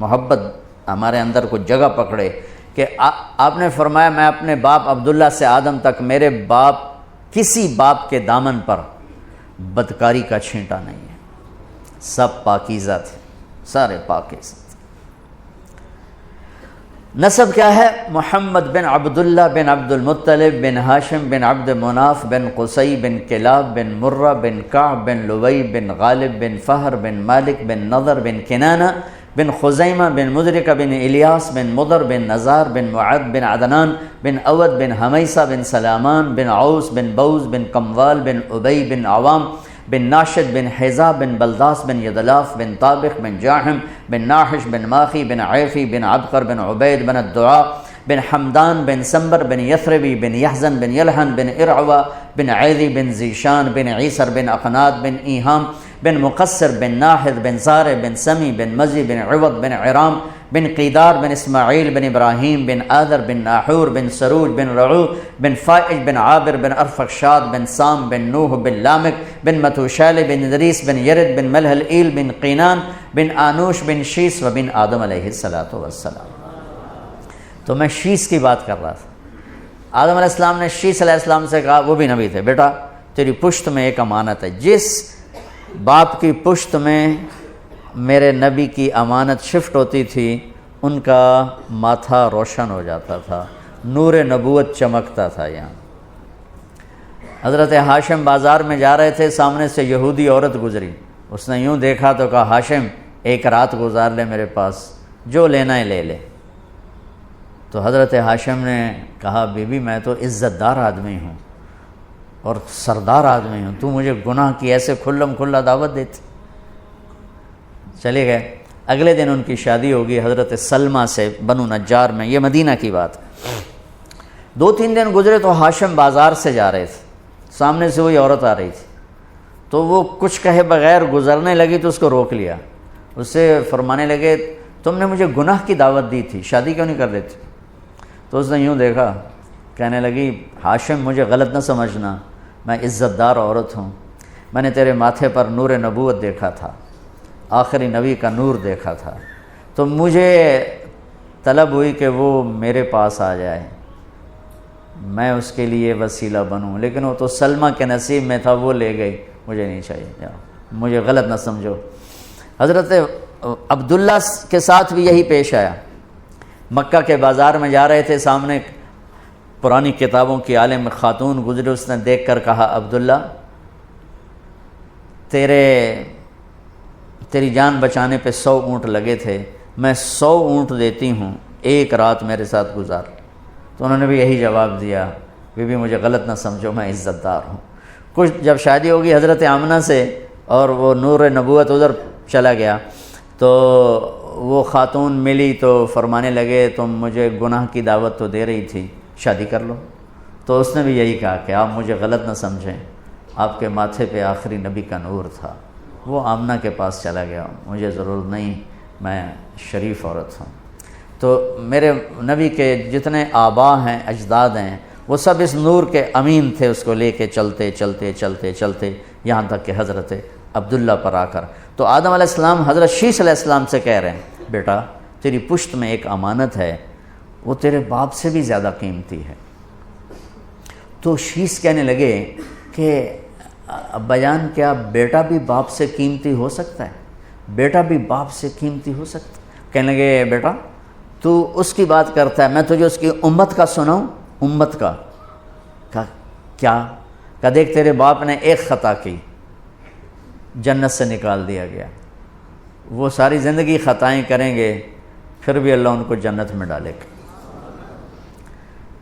محبت ہمارے اندر کو جگہ پکڑے کہ آپ نے فرمایا میں اپنے باپ عبداللہ سے آدم تک، میرے باپ کسی باپ کے دامن پر بدکاری کا چھینٹا نہیں ہے، سب پاکیزہ تھے، سارے پاکیزہ۔ نسب کیا ہے، محمد بن عبداللہ بن عبد المطلب بن ہاشم بن عبد مناف بن قصی بن کلاب بن مرہ بن کعب بن لوی بن غالب بن فہر بن مالک بن نضر بن کنانہ بن خزیمہ بن مدرکہ بن الیاس بن مضر بن نزار بن معد بن عدنان بن اود بن حمیسہ بن سلامان بن عوس بن بوز بن قموال بن ابی بن عوام بن ناشد بن حیزہ بن بلداس بن یدلاف بن طابق بن جاحم بن ناحش بن ماخی بن عیفی بن عبقر بن عبید بن الدعاء بن حمدان بن سمبر بن یثربی بن یحزن بن یلحن بن ارعوہ بن عیدی بن زیشان بن عیسر بن اقناد بن ایہام بن مقصر بن ناحد بن زارع بن سمی بن مزی بن عوض بن عرام بن قیدار بن اسماعیل بن ابراہیم بن آذر بن ناحور بن سروج بن رعو بن فائج بن عابر بن ارفخشاد بن سام بن نوح بن لامک بن متوشال بن ادریس بن یرد بن ملحل ایل بن قینان بن آنوش بن شیس و بن آدم علیہ السلام۔ تو میں شیس کی بات کر رہا تھا، آدم علیہ السلام نے شیس علیہ السلام سے کہا، وہ بھی نبی تھے، بیٹا تیری پشت میں ایک امانت ہے، جس باپ کی پشت میں میرے نبی کی امانت شفٹ ہوتی تھی ان کا ماتھا روشن ہو جاتا تھا، نور نبوت چمکتا تھا یہاں۔ حضرت ہاشم بازار میں جا رہے تھے، سامنے سے یہودی عورت گزری، اس نے یوں دیکھا تو کہا ہاشم ایک رات گزار لے میرے پاس، جو لینا ہے لے لے۔ تو حضرت ہاشم نے کہا بی بی میں تو عزت دار آدمی ہوں اور سردار آدمی ہوں، تو مجھے گناہ کی ایسے کھلم کھلا دعوت دیتی۔ چلے گئے۔ اگلے دن ان کی شادی ہوگی حضرت سلمہ سے بنو نجار میں، یہ مدینہ کی بات ہے۔ 2-3 دن گزرے تو ہاشم بازار سے جا رہے تھے، سامنے سے وہی عورت آ رہی تھی، تو وہ کچھ کہے بغیر گزرنے لگی تو اس کو روک لیا۔ اس سے فرمانے لگے تم نے مجھے گناہ کی دعوت دی تھی، شادی کیوں نہیں کر لیتی؟ تو اس نے یوں دیکھا، کہنے لگی ہاشم مجھے غلط نہ سمجھنا، میں عزت دار عورت ہوں، میں نے تیرے ماتھے پر نور نبوت دیکھا تھا، آخری نبی کا نور دیکھا تھا، تو مجھے طلب ہوئی کہ وہ میرے پاس آ جائے، میں اس کے لیے وسیلہ بنوں، لیکن وہ تو سلمہ کے نصیب میں تھا، وہ لے گئی، مجھے نہیں چاہیے، مجھے غلط نہ سمجھو۔ حضرت عبداللہ کے ساتھ بھی یہی پیش آیا۔ مکہ کے بازار میں جا رہے تھے، سامنے پرانی کتابوں کی عالم خاتون گزرے، اس نے دیکھ کر کہا عبداللہ تیری جان بچانے پہ 100 اونٹ لگے تھے، میں 100 اونٹ دیتی ہوں، ایک رات میرے ساتھ گزار۔ تو انہوں نے بھی یہی جواب دیا، بی بی مجھے غلط نہ سمجھو، میں عزت دار ہوں۔ کچھ جب شادی ہوگی حضرت آمنہ سے اور وہ نور نبوت ادھر چلا گیا، تو وہ خاتون ملی تو فرمانے لگے تم مجھے گناہ کی دعوت تو دے رہی تھی، شادی کر لو۔ تو اس نے بھی یہی کہا کہ آپ مجھے غلط نہ سمجھیں، آپ کے ماتھے پہ آخری نبی کا نور تھا۔ وہ آمنہ کے پاس چلا گیا، مجھے ضرورت نہیں، میں شریف عورت ہوں۔ تو میرے نبی کے جتنے آبا ہیں، اجداد ہیں، وہ سب اس نور کے امین تھے، اس کو لے کے چلتے چلتے چلتے چلتے یہاں تک کہ حضرت عبداللہ پر آ کر تو آدم علیہ السلام حضرت شیش علیہ السلام سے کہہ رہے ہیں بیٹا تیری پشت میں ایک امانت ہے، وہ تیرے باپ سے بھی زیادہ قیمتی ہے۔ تو شیش کہنے لگے کہ ابا جان کیا بیٹا بھی باپ سے قیمتی ہو سکتا ہے؟ بیٹا بھی باپ سے قیمتی ہو سکتا ہے؟ کہنے لگے بیٹا تو اس کی بات کرتا ہے، میں تجھے اس کی امت کا سناؤں؟ امت کا؟ کیا؟ کہ دیکھ تیرے باپ نے ایک خطا کی، جنت سے نکال دیا گیا، وہ ساری زندگی خطائیں کریں گے پھر بھی اللہ ان کو جنت میں ڈالے گا۔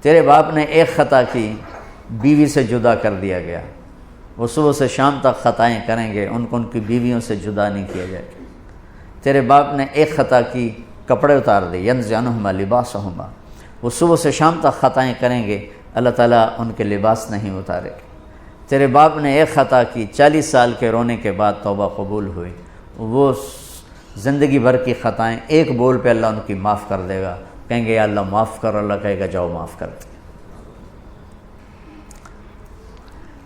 تیرے باپ نے ایک خطا کی، بیوی سے جدا کر دیا گیا، وہ صبح سے شام تک خطائیں کریں گے، ان کو ان کی بیویوں سے جدا نہیں کیا جائے گا۔ تیرے باپ نے ایک خطا کی، کپڑے اتار دے، ینزع عنہما لباسہما، وہ صبح سے شام تک خطائیں کریں گے، اللہ تعالیٰ ان کے لباس نہیں اتارے گا۔ تیرے باپ نے ایک خطا کی، 40 سال کے رونے کے بعد توبہ قبول ہوئی، وہ زندگی بھر کی خطائیں ایک بول پہ اللہ ان کی معاف کر دے گا، کہیں گے یا اللہ معاف کر، اللہ کہے گا جاؤ معاف کر دے۔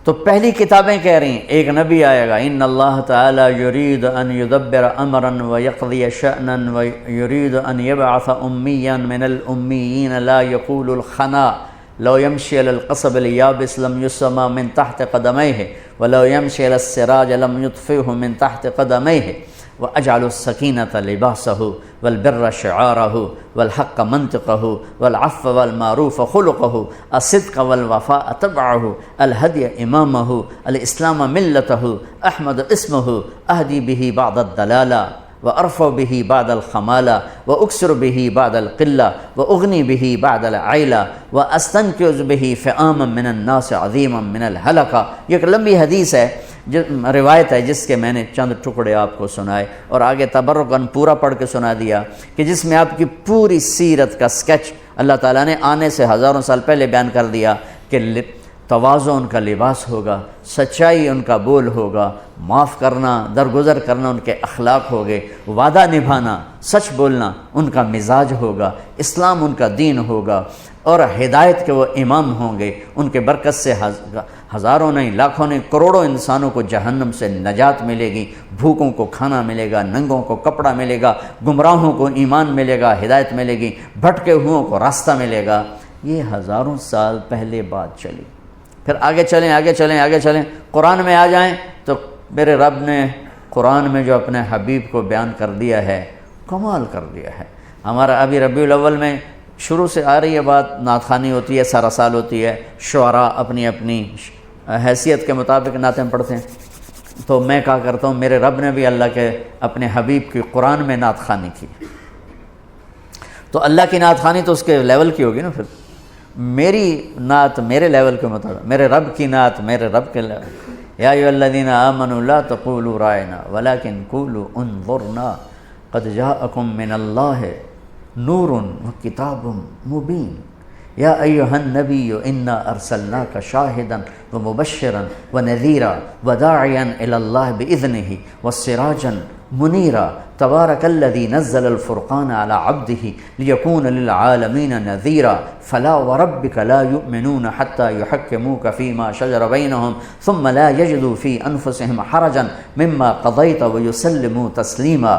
تو پہلی کتابیں کہہ رہی ہیں ایک نبی آئے گا، ان اللہ تعالی یرید ان یدبر امرا ویقضی شأنا ویرید ان یبعث امیا من الامیین لا یقول الخنا لو یمشی علی القصب الیابس لم یسمع من تحت قدمیہ ولو یمشی علی السراج لم یطفئہ من تحت قدمیہ وَأَجْعَلُ السَّكِينَةَ لِبَاسَهُ وَالْبِرَّ شِعَارَهُ وَالْحَقَّ مَنْطِقَهُ وَالْعَفْوَ وَالْمَعْرُوفَ خُلُقَهُ الصِّدْقَ وَالْوَفَاءَ تَبْعَهُ الْهَدْيَ إِمَامَهُ الْإِسْلَامَ مِلَّتَهُ أَحْمَدُ اسْمَهُ أَهْدِي بِهِ بَعْدَ الضَّلَالَةِ وَأَرْفَعُ بِهِ بَعْدَ الْخَمَالَةِ وَأُكْثِرُ بِهِ بَعْدَ الْقِلَّةِ وَأُغْنِي بِهِ بَعْدَ الْعَيْلَةِ وَأَسْتَنْقِذُ بِهِ فِئَامًا مِنَ النَّاسِ عَظِيمًا مِنَ الْهَلَكَةِ۔ یہ ایک لمبی حدیث ہے، روایت ہے جس کے میں نے چند ٹکڑے آپ کو سنائے اور آگے تبرکاً پورا پڑھ کے سنا دیا کہ جس میں آپ کی پوری سیرت کا سکیچ اللہ تعالیٰ نے آنے سے ہزاروں سال پہلے بیان کر دیا کہ تواضع ان کا لباس ہوگا، سچائی ان کا بول ہوگا، معاف کرنا، درگزر کرنا ان کے اخلاق ہوگے، وعدہ نبھانا، سچ بولنا ان کا مزاج ہوگا، اسلام ان کا دین ہوگا، اور ہدایت کے وہ امام ہوں گے۔ ان کے برکت سے ہزاروں نہیں، لاکھوں نہیں، کروڑوں انسانوں کو جہنم سے نجات ملے گی، بھوکوں کو کھانا ملے گا، ننگوں کو کپڑا ملے گا، گمراہوں کو ایمان ملے گا، ہدایت ملے گی، بھٹکے ہوئوں کو راستہ ملے گا۔ یہ ہزاروں سال پہلے بات چلی۔ پھر آگے چلیں آگے چلیں آگے چلیں، قرآن میں آ جائیں تو میرے رب نے قرآن میں جو اپنے حبیب کو بیان کر دیا ہے، کمال کر دیا ہے۔ ہمارا ابھی ربیع الاول میں شروع سے آ رہی ہے بات، نعت خوانی ہوتی ہے، سارا سال ہوتی ہے، شعراء اپنی اپنی حیثیت کے مطابق نعتیں پڑھتے ہیں. تو میں کہا کرتا ہوں میرے رب نے بھی اللہ کے اپنے حبیب کی قرآن میں نعت خوانی کی، تو اللہ کی نعت خوانی تو اس کے لیول کی ہوگی نا. پھر میری نعت میرے لیول کے مطابق، میرے رب کی نعت میرے رب کے لیول. یا ایھا الذین آمنوا لا تقولوا رائنا ولکن قولوا انظرنا قد جاءکم من اللہ نور وکتاب مبین. یا ایھا النبی انا ارسلناک شاہدا ومبشرا ونذیرا وداعیا الی اللہ باذنہ وسراجا منیرا. تبارک الذی نزل الفرقان علی عبدہ لیکون للعالمین نذیرا. فلا وربک لا یؤمنون حتی یحکموک فیما شجر بینہم ثم لا یجدوا فی انفسہم حرجا مما قضیت ویسلموا تسلیما.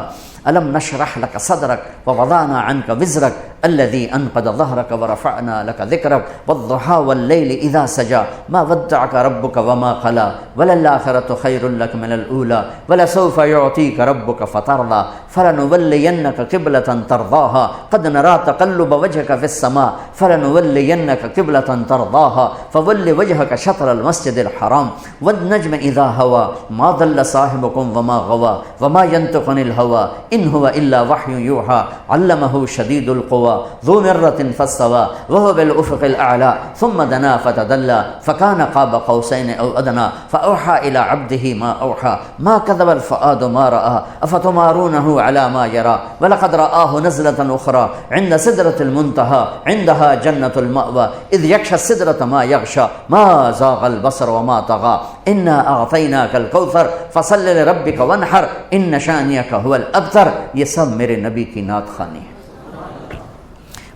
الم نشرح لك صدرك ووضعنا عنك وزرك الذي انقض ظهرك ورفعنا لك ذكرك والضحى والليل اذا سجى ما ودعك ربك وما قلى وللآخرة خير لك من الاولى ولسوف يعطيك ربك فترضى فلنولينك قبلة ترضاها قد نرى تقلب وجهك في السماء فلنولينك قبلة ترضاها فول وجهك شطر المسجد الحرام والنجم اذا هوى ما ضل صاحبكم وما غوى وما ينطق عن الهوى ان هو الا وحی یوحى علمه شدید القوى ذو مرة فاستوى وهو بالافق الاعلى ثم دنا فتدلى فكان قاب قوسين او ادنى فاوحى الى عبده ما اوحى ما كذب الفؤاد ما راى افتمارونه على ما يرى ولقد رآه نزلة اخرى عند سدرة المنتهى عندها جنة المأوى اذ يغشى السدرة ما يغشى ما زاغ البصر وما طغى انا اعطيناك الكوثر فصل لربك وانحر ان شانئك هو الابتر. یہ سب میرے نبی کی نعت خوانی ہے.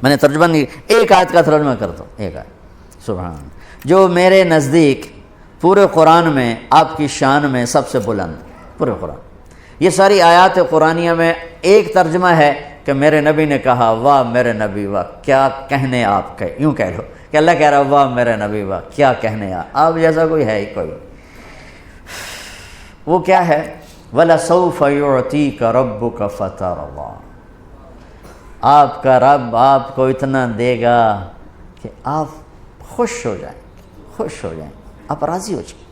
میں نے ترجمہ نہیں، ایک آیت کا ترجمہ کرتا ہوں، ایک آیت. سبحان جو میرے نزدیک پورے قرآن میں آپ کی شان میں سب سے بلند، پورے قرآن یہ ساری آیات قرآنیہ میں ایک ترجمہ ہے کہ میرے نبی نے کہا واہ میرے نبی واہ کیا کہنے آپ کے، یوں کہہ لو کہ اللہ کہہ رہا واہ میرے نبی واہ کیا کہنے آپ جیسا کوئی ہے ہی کوئی. وہ کیا ہے؟ وَلَسَوْفَ يُعْطِيكَ رَبُّكَ فَتَرْضَىٰ. آپ کا رب آپ کو اتنا دے گا کہ آپ خوش ہو جائیں، خوش ہو جائیں، آپ راضی ہو جائیں.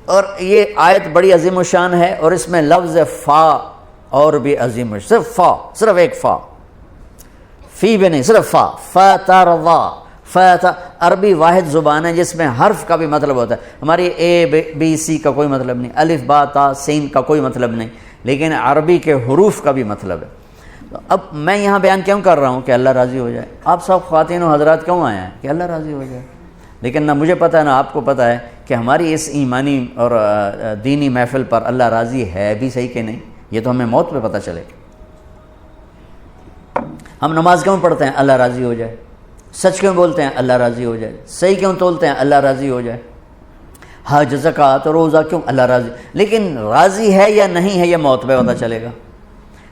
اور یہ آیت بڑی عظیم الشان ہے، اور اس میں لفظ فا اور بھی عظیم، صرف فا، صرف ایک فا، فی بھی نہیں، صرف فا. فَتَرْضَىٰ. عربی واحد زبان ہے جس میں حرف کا بھی مطلب ہوتا ہے. ہماری اے بی سی کا کوئی مطلب نہیں، الف با تا سین کا کوئی مطلب نہیں، لیکن عربی کے حروف کا بھی مطلب ہے. اب میں یہاں بیان کیوں کر رہا ہوں کہ اللہ راضی ہو جائے. آپ سب خواتین و حضرات کیوں آئے ہیں کہ اللہ راضی ہو جائے. لیکن نہ مجھے پتہ ہے نہ آپ کو پتہ ہے کہ ہماری اس ایمانی اور دینی محفل پر اللہ راضی ہے بھی صحیح کہ نہیں. یہ تو ہمیں موت پہ پتہ چلے. ہم نماز کیوں پڑھتے ہیں؟ اللہ راضی ہو جائے. سچ کیوں بولتے ہیں؟ اللہ راضی ہو جائے. صحیح کیوں تولتے ہیں؟ اللہ راضی ہو جائے. حج زکوٰۃ روزہ کیوں؟ اللہ راضی. لیکن راضی ہے یا نہیں ہے یہ موت پہ پتہ چلے گا.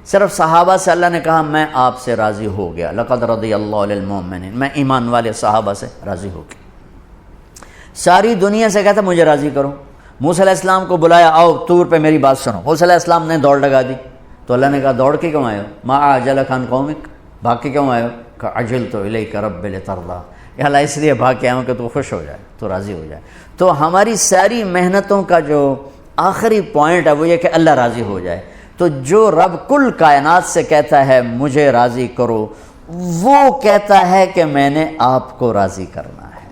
صرف صحابہ سے اللہ نے کہا میں آپ سے راضی ہو گیا، لقد رضی اللہ عن المؤمنین، میں ایمان والے صحابہ سے راضی ہو گیا. ساری دنیا سے کہتا مجھے راضی کرو. موسیٰ علیہ السلام کو بلایا آؤ طور پہ میری بات سنو. موسیٰ علیہ السلام نے دوڑ لگا دی تو اللہ نے کہا دوڑ کے کیوں آئے ہو؟ ما اعجلک عن قومک، بھاگ کے کیوں آئے ہو؟ کہ عجلت الیک رب لترضیٰ، یا اللہ اس لیے بھاگ کے آیا ہوں کہ تو خوش ہو جائے، تو راضی ہو جائے. تو ہماری ساری محنتوں کا جو آخری پوائنٹ ہے وہ یہ کہ اللہ راضی ہو جائے. تو جو رب کل کائنات سے کہتا ہے مجھے راضی کرو، وہ کہتا ہے کہ میں نے آپ کو راضی کرنا ہے.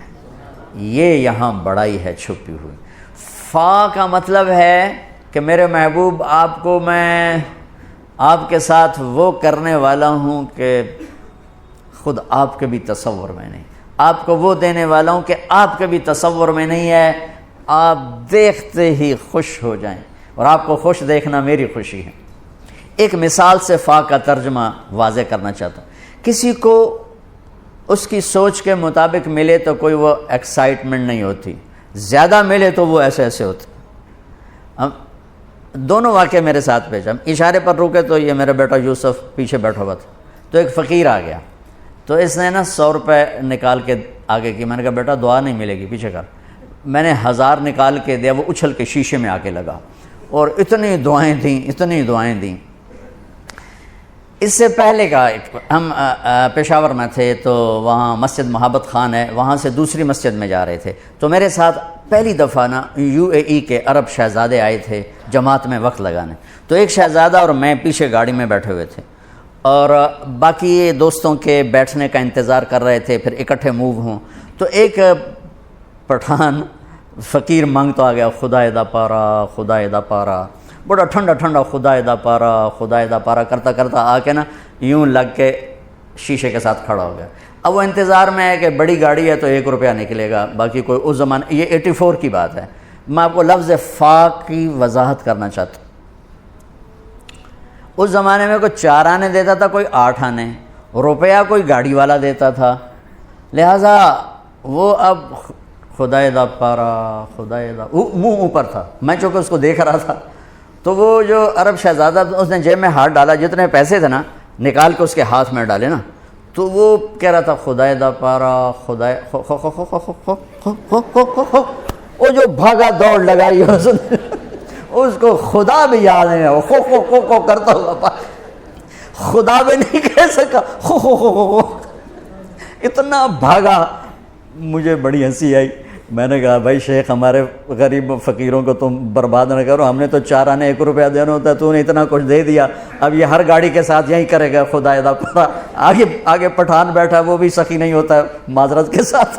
یہ یہاں بڑائی ہے چھپی ہوئی. فا کا مطلب ہے کہ میرے محبوب آپ کو میں آپ کے ساتھ وہ کرنے والا ہوں کہ خود آپ کے بھی تصور میں نہیں، آپ کو وہ دینے والا ہوں کہ آپ کے بھی تصور میں نہیں ہے. آپ دیکھتے ہی خوش ہو جائیں، اور آپ کو خوش دیکھنا میری خوشی ہے. ایک مثال سے فا کا ترجمہ واضح کرنا چاہتا ہوں. کسی کو اس کی سوچ کے مطابق ملے تو کوئی وہ ایکسائٹمنٹ نہیں ہوتی، زیادہ ملے تو وہ ایسے ایسے ہوتے. ہم دونوں واقعے میرے ساتھ پیش. ہم اشارے پر رکے تو یہ میرا بیٹا یوسف پیچھے بیٹھا ہوا تھا، تو ایک فقیر آ گیا، تو اس نے نا 100 روپے نکال کے آگے کی. میں نے کہا بیٹا دعا نہیں ملے گی، پیچھے کر. میں نے 1000 نکال کے دیا، وہ اچھل کے شیشے میں آ کے لگا اور اتنی دعائیں دیں، اتنی دعائیں دیں. اس سے پہلے کا ہم پشاور میں تھے تو وہاں مسجد محبت خان ہے، وہاں سے دوسری مسجد میں جا رہے تھے، تو میرے ساتھ پہلی دفعہ نا UAE کے عرب شہزادے آئے تھے جماعت میں وقت لگانے، تو ایک شہزادہ اور میں پیچھے گاڑی میں بیٹھے ہوئے تھے اور باقی دوستوں کے بیٹھنے کا انتظار کر رہے تھے پھر اکٹھے موو ہوں، تو ایک پٹھان فقیر مانگتا آ گیا، خدا دا پارا خدا دا پارا، بڑا ٹھنڈا ٹھنڈا خدا دا پارا کرتا کرتا آ کے نا یوں لگ کے شیشے کے ساتھ کھڑا ہو گیا۔ اب وہ انتظار میں ہے کہ بڑی گاڑی ہے تو 1 روپیہ نکلے گا، باقی کوئی اس زمانے، یہ 84 کی بات ہے، میں آپ کو لفظ فا کی وضاحت کرنا چاہتا ہوں۔ اس زمانے میں کوئی 4 آنے دیتا تھا، کوئی 8 آنے، روپیہ کوئی گاڑی والا دیتا تھا، لہٰذا وہ اب خدا دا پارا خدا دا منہ اوپر تھا، میں چونکہ اس کو دیکھ رہا تھا، تو وہ جو عرب شہزادہ تھا اس نے جیب میں ہاتھ ڈالا، جتنے پیسے تھے نا نکال کے اس کے ہاتھ میں ڈالے نا، تو وہ کہہ رہا تھا خدا دا پارا خدا، وہ جو بھاگا دوڑ لگائی اس کو خدا بھی یاد نہیں، وہ کرتا ہوا خدا بھی نہیں کہہ سکا، اتنا بھاگا، مجھے بڑی ہنسی آئی۔ میں نے کہا بھائی شیخ ہمارے غریب فقیروں کو تم برباد نہ کرو، ہم نے تو 4 آنے 1 روپیہ دینا ہوتا ہے، تو نے اتنا کچھ دے دیا، اب یہ ہر گاڑی کے ساتھ یہی کرے گا خدا دا پارا۔ آگے پٹھان بیٹھا، وہ بھی سخی نہیں ہوتا معذرت کے ساتھ،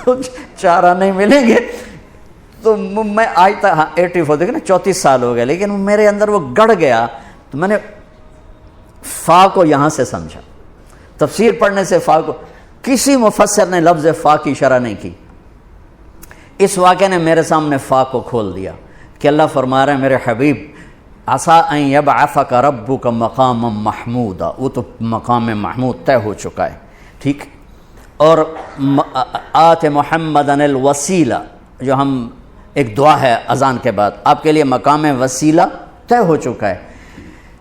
تو 4 آنے ملیں گے۔ تو میں آج تک 84 دیکھیں نا 34 سال ہو گئے، لیکن میرے اندر وہ گڑ گیا، تو میں نے فا کو یہاں سے سمجھا، تفسیر پڑھنے سے فا کو، کسی مفسر نے لفظ فا کی شرح نہیں کی، اس واقعے نے میرے سامنے فا کو کھول دیا کہ اللہ فرما رہے ہیں میرے حبیب عسیٰ ان یبعثک ربک مقاما محمودا، وہ تو مقام محمود طے ہو چکا ہے، ٹھیک، اور آت محمدن الوسیلہ، جو ہم ایک دعا ہے اذان کے بعد، آپ کے لیے مقام وسیلہ طے ہو چکا ہے،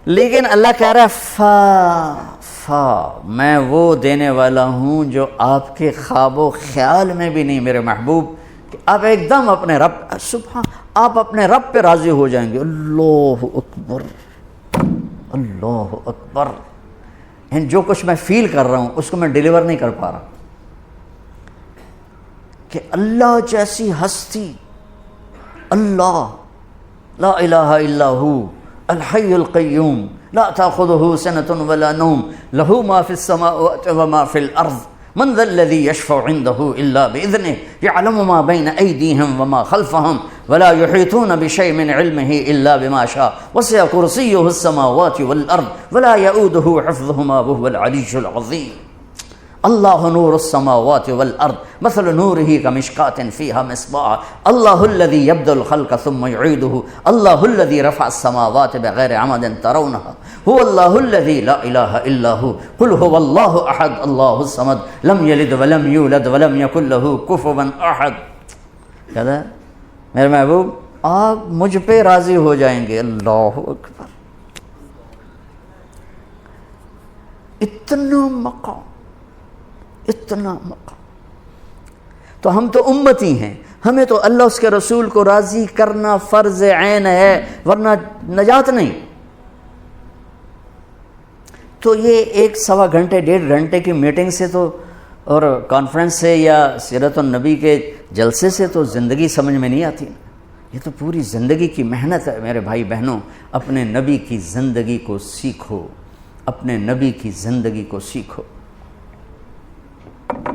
لیکن اللہ کہہ رہا ہے فا میں وہ دینے والا ہوں جو آپ کے خواب و خیال میں بھی نہیں میرے محبوب، کہ آپ ایک دم اپنے رب، سبحان، آپ اپنے رب پہ راضی ہو جائیں گے۔ اللہ اکبر اللہ اکبر، یعنی جو کچھ میں فیل کر رہا ہوں اس کو میں ڈیلیور نہیں کر پا رہا، کہ اللہ جیسی ہستی، اللہ لا الہ الا ہو الحی القیوم لا تأخذه سنة ولا نوم له ما في السماوات وما في الأرض من ذا الذي يشفع عنده إلا بإذنه يعلم ما بين أيديهم وما خلفهم ولا يحيطون بشيء من علمه إلا بما شاء وسع كرسيه السماوات والأرض ولا يؤوده حفظهما وهو العلي العظيم اللہ نور السماوات والارض مثل نوره كمشکاة فيها مصباح اللہ الذي يبدأ الخلق ثم يعيده اللہ الذي رفع السماوات بغير عمد ترونها هو اللہ الذي لا اله الا هو قل هو الله احد اللہ الصمد لم يلد ولم يولد ولم يكن له كفوا احد۔ کہتا ہے میرے محبوب آپ مجھ پہ راضی ہو جائیں گے، اللہ اکبر، اتنا مقام، اتنا مقام، تو ہم تو امتی ہیں، ہمیں تو اللہ اس کے رسول کو راضی کرنا فرض عین ہے، ورنہ نجات نہیں۔ تو یہ 1-1.25 گھنٹے 1.5 گھنٹے کی میٹنگ سے تو اور کانفرنس سے یا سیرت النبی کے جلسے سے تو زندگی سمجھ میں نہیں آتی، یہ تو پوری زندگی کی محنت ہے۔ میرے بھائی بہنوں، اپنے نبی کی زندگی کو سیکھو، اپنے نبی کی زندگی کو سیکھو،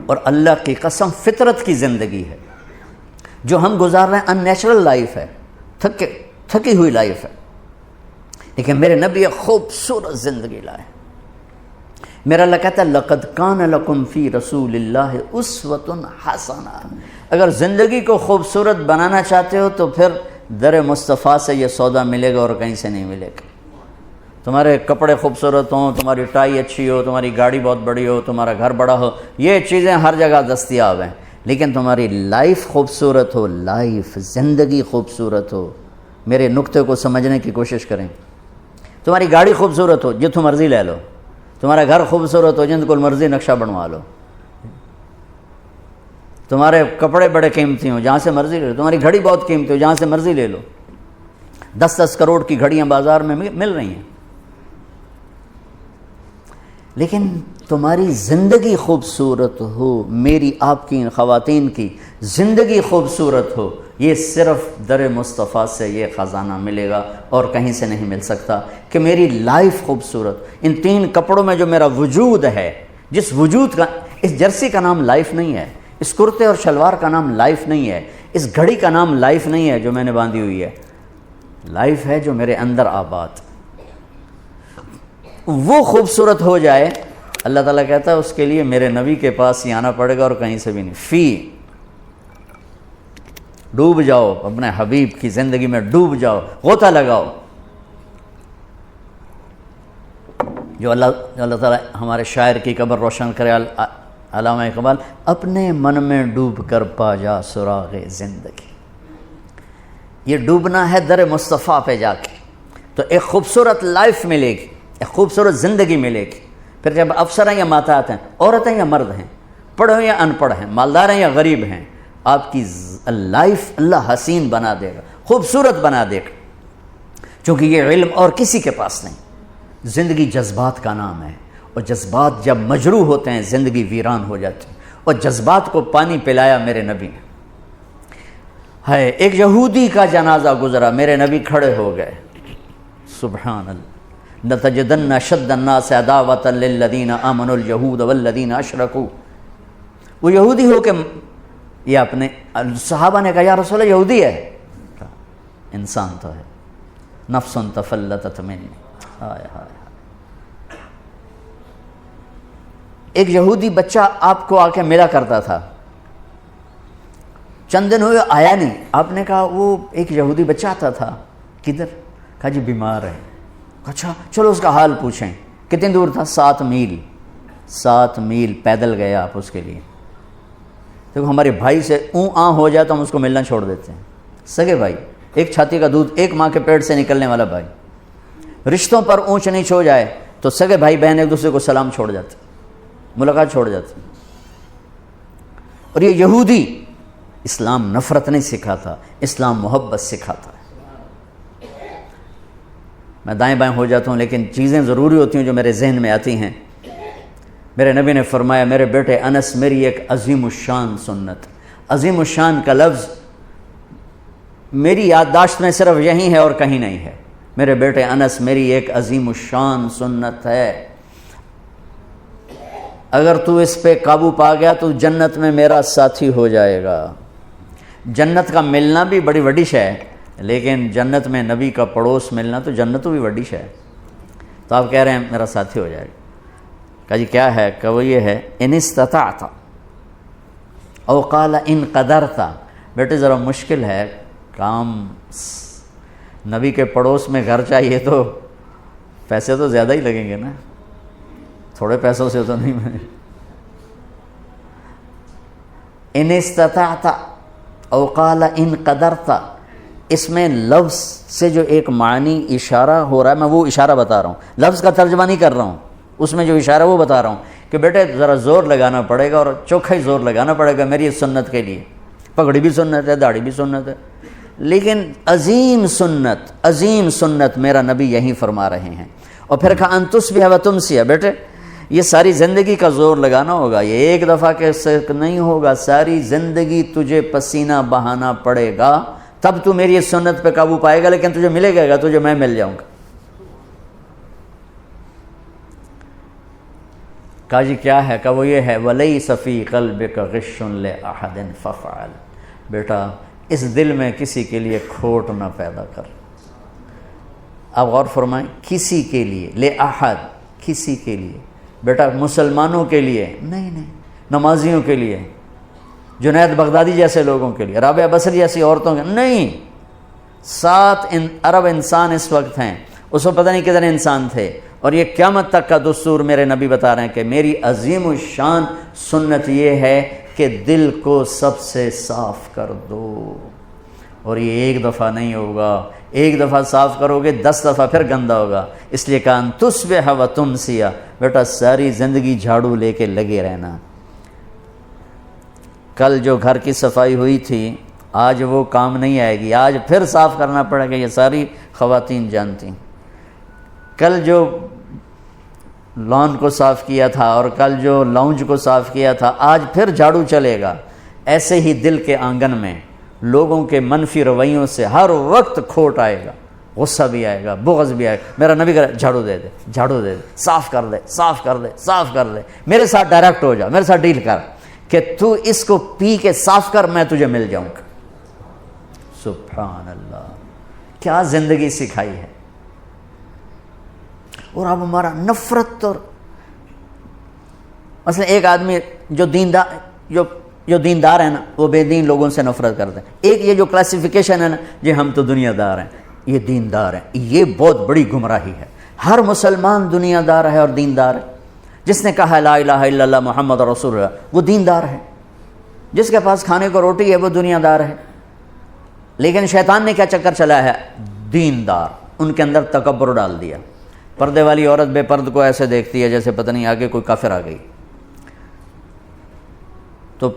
اور اللہ کی قسم فطرت کی زندگی ہے جو ہم گزار رہے ہیں، ان نیچرل لائف ہے، تھکی ہوئی لائف ہے، لیکن میرے نبی ایک خوبصورت زندگی لائے۔ میرا اللہ کہتا ہے لقد کان لکم فی رسول اللہ اسوۃ حسنہ، اگر زندگی کو خوبصورت بنانا چاہتے ہو تو پھر در مصطفیٰ سے یہ سودا ملے گا اور کہیں سے نہیں ملے گا۔ تمہارے کپڑے خوبصورت ہوں، تمہاری ٹائی اچھی ہو، تمہاری گاڑی بہت بڑی ہو، تمہارا گھر بڑا ہو، یہ چیزیں ہر جگہ دستیاب ہیں، لیکن تمہاری لائف خوبصورت ہو، لائف زندگی خوبصورت ہو۔ میرے نقطے کو سمجھنے کی کوشش کریں۔ تمہاری گاڑی خوبصورت ہو، جتوں مرضی لے لو، تمہارا گھر خوبصورت ہو، جن کو مرضی نقشہ بنوا لو، تمہارے کپڑے بڑے قیمتی ہوں، جہاں سے مرضی لے لو، تمہاری گھڑی بہت قیمتی ہو، جہاں سے مرضی لے لو، 10 کروڑ کی گھڑیاں بازار میں مل رہی ہیں، لیکن تمہاری زندگی خوبصورت ہو، میری آپ کی خواتین کی زندگی خوبصورت ہو، یہ صرف در مصطفیٰ سے یہ خزانہ ملے گا اور کہیں سے نہیں مل سکتا کہ میری لائف خوبصورت، ان 3 کپڑوں میں جو میرا وجود ہے، جس وجود کا، اس جرسی کا نام لائف نہیں ہے، اس کرتے اور شلوار کا نام لائف نہیں ہے، اس گھڑی کا نام لائف نہیں ہے جو میں نے باندھی ہوئی ہے، لائف ہے جو میرے اندر آباد، وہ خوبصورت ہو جائے، اللہ تعالیٰ کہتا ہے اس کے لیے میرے نبی کے پاس ہی آنا پڑے گا اور کہیں سے بھی نہیں۔ ڈوب جاؤ اپنے حبیب کی زندگی میں، ڈوب جاؤ، غوطہ لگاؤ۔ جو اللہ تعالیٰ ہمارے شاعر کی قبر روشن کرے، علامہ اقبال، اپنے من میں ڈوب کر پا جا سراغ زندگی۔ یہ ڈوبنا ہے در مصطفیٰ پہ جا کے، تو ایک خوبصورت لائف ملے گی، ایک خوبصورت زندگی ملے گی۔ پھر جب افسر ہیں یا ماتحت ہیں، عورتیں یا مرد ہیں، پڑھ ہیں یا ان پڑھ ہیں، مالدار ہیں یا غریب ہیں، آپ کی لائف اللہ حسین بنا دے گا، خوبصورت بنا دے گا، چونکہ یہ علم اور کسی کے پاس نہیں۔ زندگی جذبات کا نام ہے، اور جذبات جب مجروح ہوتے ہیں زندگی ویران ہو جاتی ہے، اور جذبات کو پانی پلایا میرے نبی نے۔ ہے ایک یہودی کا جنازہ گزرا، میرے نبی کھڑے ہو گئے، سبحان اللہ، لَتَجِدَنَّ أَشَدَّ النَّاسِ عَدَاوَةً لِلَّذِينَ آمَنُوا الْيَهُودَ وَالَّذِينَ أَشْرَكُوا۔ وہ یہودی ہو کے، یہ اپنے صحابہ نے کہا یا رسول اللہ یہودی ہے، انسان تو ہے، نفس تفلتت منی، ہائے ہائے۔ ایک یہودی بچہ آپ کو آ کے ملا کرتا تھا، چند دن ہوئے آیا نہیں، آپ نے کہا وہ ایک یہودی بچہ آتا تھا، کدھر؟ کہا جی بیمار ہے۔ اچھا چلو اس کا حال پوچھیں۔ کتنی دور تھا؟ 7 میل، 7 میل پیدل گئے آپ اس کے لیے۔ دیکھو ہمارے بھائی سے آں ہو جائے تو ہم اس کو ملنا چھوڑ دیتے ہیں، سگے بھائی، ایک چھاتی کا دودھ، ایک ماں کے پیٹ سے نکلنے والا بھائی، رشتوں پر اونچ نیچ ہو جائے تو سگے بھائی بہن ایک دوسرے کو سلام چھوڑ جاتے، ملاقات چھوڑ جاتے۔ اور یہ یہودی، اسلام نفرت نہیں سکھاتا، اسلام محبت سکھاتا ہے۔ میں دائیں بائیں ہو جاتا ہوں لیکن چیزیں ضروری ہوتی ہیں جو میرے ذہن میں آتی ہیں۔ میرے نبی نے فرمایا میرے بیٹے انس، میری ایک عظیم الشان سنت، عظیم الشان کا لفظ میری یادداشت میں صرف یہیں ہے اور کہیں نہیں ہے۔ میرے بیٹے انس، میری ایک عظیم الشان سنت ہے، اگر تو اس پہ قابو پا گیا تو جنت میں میرا ساتھی ہو جائے گا۔ جنت کا ملنا بھی بڑی وڈی شے ہے، لیکن جنت میں نبی کا پڑوس ملنا تو جنت تو بھی وڈی شے ہے۔ تو آپ کہہ رہے ہیں میرا ساتھی ہو جائے گا۔ کہا جی کیا ہے؟ کہ وہ یہ ہے ان استطعت او قال ان قدرت۔ بیٹے ذرا مشکل ہے کام، نبی کے پڑوس میں گھر چاہیے تو پیسے تو زیادہ ہی لگیں گے نا، تھوڑے پیسوں سے تو نہیں۔ میں ان استطعت او قال ان قدرت، اس میں لفظ سے جو ایک معنی اشارہ ہو رہا ہے، میں وہ اشارہ بتا رہا ہوں، لفظ کا ترجمہ نہیں کر رہا ہوں، اس میں جو اشارہ وہ بتا رہا ہوں کہ بیٹے ذرا زور لگانا پڑے گا اور چوکھا ہی زور لگانا پڑے گا میری اس سنت کے لیے۔ پگڑی بھی سنت ہے، داڑھی بھی سنت ہے، لیکن عظیم سنت میرا نبی یہی فرما رہے ہیں۔ اور پھر کہا ان تصبح و تمسی، بیٹے یہ ساری زندگی کا زور لگانا ہوگا، یہ ایک دفعہ کے سے نہیں ہوگا، ساری زندگی تجھے پسینہ بہانا پڑے گا، تب تو میری اس سنت پہ قابو پائے گا، لیکن تجھے ملے گا تجھے میں مل جاؤں گا۔ کہا جی کیا ہے؟ کہ وہ یہ ہے وَلَيْسَ فِي قَلْبِكَ غِشٌّ لِأَحَدٍ فَافْعَلْ۔ بیٹا اس دل میں کسی کے لیے کھوٹ نہ پیدا کر۔ آپ غور فرمائیں، کسی کے لیے، لِأَحَد، کسی کے لیے، بیٹا مسلمانوں کے لیے نہیں، نمازیوں کے لیے، جنید بغدادی جیسے لوگوں کے لیے، رابعہ بصری جیسی عورتوں کے نہیں۔ 7 ارب انسان اس وقت ہیں، اس وقت پتہ نہیں کتنے انسان تھے، اور یہ قیامت تک کا دستور میرے نبی بتا رہے ہیں کہ میری عظیم الشان سنت یہ ہے کہ دل کو سب سے صاف کر دو، اور یہ ایک دفعہ نہیں ہوگا، ایک دفعہ صاف کرو گے 10 دفعہ پھر گندا ہوگا، اس لیے کہا ان تصبح و تمسی، بیٹا ساری زندگی جھاڑو لے کے لگے رہنا۔ کل جو گھر کی صفائی ہوئی تھی آج وہ کام نہیں آئے گی، آج پھر صاف کرنا پڑے گا، یہ ساری خواتین جانتی ہیں. کل جو لان کو صاف کیا تھا اور کل جو لاؤنج کو صاف کیا تھا، آج پھر جھاڑو چلے گا. ایسے ہی دل کے آنگن میں لوگوں کے منفی رویوں سے ہر وقت کھوٹ آئے گا، غصہ بھی آئے گا، بغض بھی آئے گا. میرا نبی کہا جھاڑو دے دے، جھاڑو دے دے، صاف کر دے، صاف کر دے، صاف کر دے. میرے ساتھ ڈائریکٹ ہو جا، میرے ساتھ ڈیل کر کہ تو اس کو پی کے صاف کر، میں تجھے مل جاؤں گا. سبحان اللہ، کیا زندگی سکھائی ہے. اور اب ہمارا نفرت. اور مثلا ایک آدمی جو دیندار ہے نا، وہ بے دین لوگوں سے نفرت کرتے ہیں. ایک یہ جو کلاسیفیکیشن ہے نا، جی ہم تو دنیا دار ہیں، یہ دیندار ہیں، یہ بہت بڑی گمراہی ہے. ہر مسلمان دنیا دار ہے اور دیندار ہے. جس نے کہا لا الہ الا اللہ محمد رسول اللہ، وہ دیندار ہے. جس کے پاس کھانے کو روٹی ہے وہ دنیا دار ہے. لیکن شیطان نے کیا چکر چلا ہے؟ دیندار. ان کے اندر تکبر ڈال دیا. پردے والی عورت بے پرد کو ایسے دیکھتی ہے جیسے پتہ نہیں آگے کوئی کافر آ گئی. تو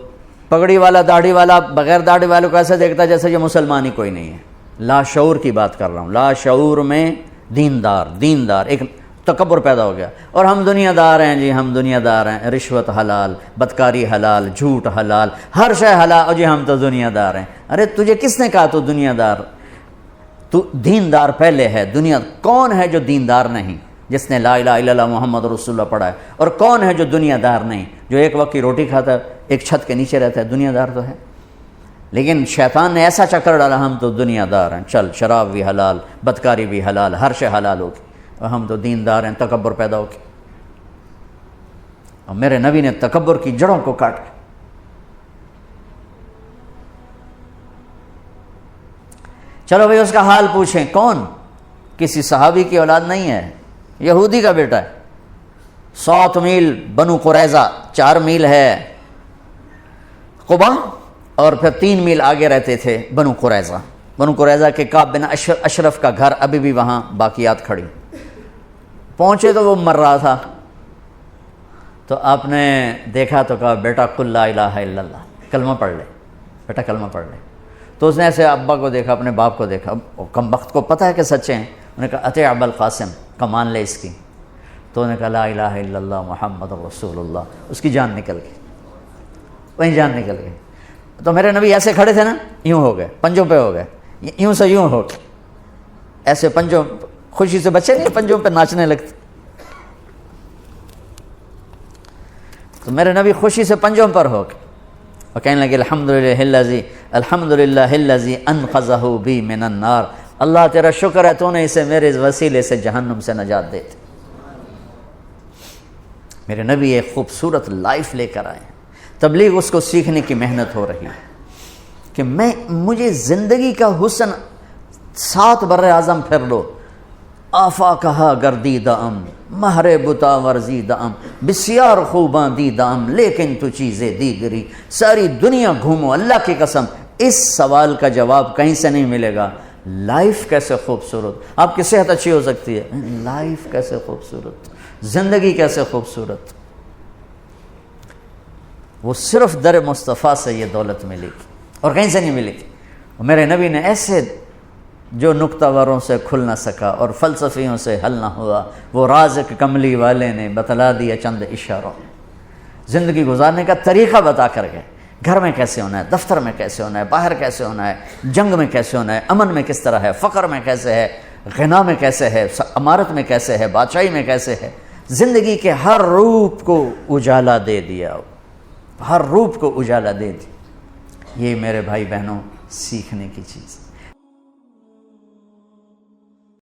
پگڑی والا داڑھی والا بغیر داڑھی والے کو ایسے دیکھتا ہے جیسے یہ مسلمان ہی کوئی نہیں ہے. لا شعور کی بات کر رہا ہوں. لا شعور میں دیندار ایک تکبر پیدا ہو گیا. اور ہم دنیا دار ہیں جی، ہم دنیا دار ہیں، رشوت حلال، بدکاری حلال، جھوٹ حلال، ہر شے حلال. اور جی ہم تو دنیا دار ہیں. ارے تجھے کس نے کہا تو دنیا دار؟ تو دیندار پہلے ہے. دنیا کون ہے جو دیندار نہیں؟ جس نے لا الہ الا اللہ محمد رسول اللہ پڑھا ہے. اور کون ہے جو دنیا دار نہیں؟ جو ایک وقت کی روٹی کھاتا ہے، ایک چھت کے نیچے رہتا ہے، دنیا دار تو ہے. لیکن شیطان نے ایسا چکر ڈالا، ہم تو دنیا دار ہیں، چل شراب بھی حلال، بدکاری بھی حلال، ہر شے حلال ہوگی، اور ہم تو دیندار ہیں. تکبر پیدا ہو کے. اور میرے نبی نے تکبر کی جڑوں کو کاٹا. چلو بھئی اس کا حال پوچھیں. کون؟ کسی صحابی کی اولاد نہیں ہے، یہودی کا بیٹا ہے. 7 میل بنو قریظہ، 4 میل ہے قبا، اور پھر 3 میل آگے رہتے تھے بنو قریظہ. بنو قریظہ کے کعب بن اشرف کا گھر ابھی بھی وہاں باقیات کھڑی. پہنچے تو وہ مر رہا تھا. تو آپ نے دیکھا تو کہا بیٹا قل لا الہ الا اللہ، کلمہ پڑھ لے بیٹا، کلمہ پڑھ لے. تو اس نے ایسے ابا کو دیکھا، اپنے باپ کو دیکھا. کم وقت کو پتہ ہے کہ سچے ہیں. انہوں نے کہا اطیع ابا القاسم، کمان لے اس کی. تو انہوں نے کہا لا الہ الا اللہ محمد رسول اللہ. اس کی جان نکل گئی، وہیں جان نکل گئی. تو میرے نبی ایسے کھڑے تھے نا، یوں ہو گئے، پنجوں پہ ہو گئے، یوں سے یوں ہو گئے ایسے پنجوں. خوشی سے بچے نہیں پنجوں پہ ناچنے لگتے. تو میرے نبی خوشی سے پنجوں پر ہو گئے اور کہنے لگے الحمدللہ الذی انقذہ بی من النار. اللہ تیرا شکر ہے تو نے اسے میرے وسیلے سے جہنم سے نجات دے دی. میرے نبی ایک خوبصورت لائف لے کر آئے ہیں. تبلیغ اس کو سیکھنے کی محنت ہو رہی ہے کہ مجھے زندگی کا حسن 7 بر اعظم پھر لو. آفا کہا گردی دام مہر بتا ورزی دام بسیار خوباں دی دام لیکن تو چیزیں دیگری. ساری دنیا گھومو، اللہ کی قسم اس سوال کا جواب کہیں سے نہیں ملے گا. لائف کیسے خوبصورت، آپ کی صحت اچھی ہو سکتی ہے، لائف کیسے خوبصورت، زندگی کیسے خوبصورت. وہ صرف در مصطفیٰ سے یہ دولت ملے گی اور کہیں سے نہیں ملے گی. میرے نبی نے ایسے جو نکتہ وروں سے کھل نہ سکا اور فلسفیوں سے حل نہ ہوا، وہ رازق کملی والے نے بتلا دیا چند اشاروں میں. زندگی گزارنے کا طریقہ بتا کر گئے. گھر میں کیسے ہونا ہے، دفتر میں کیسے ہونا ہے، باہر کیسے ہونا ہے، جنگ میں کیسے ہونا ہے، امن میں کس طرح ہے، فقر میں کیسے ہے، غنا میں کیسے ہے، امارت میں کیسے ہے، بادشاہی میں کیسے ہے. زندگی کے ہر روپ کو اجالا دے دیا، ہر روپ کو اجالا دے دی. یہ میرے بھائی بہنوں سیکھنے کی چیز.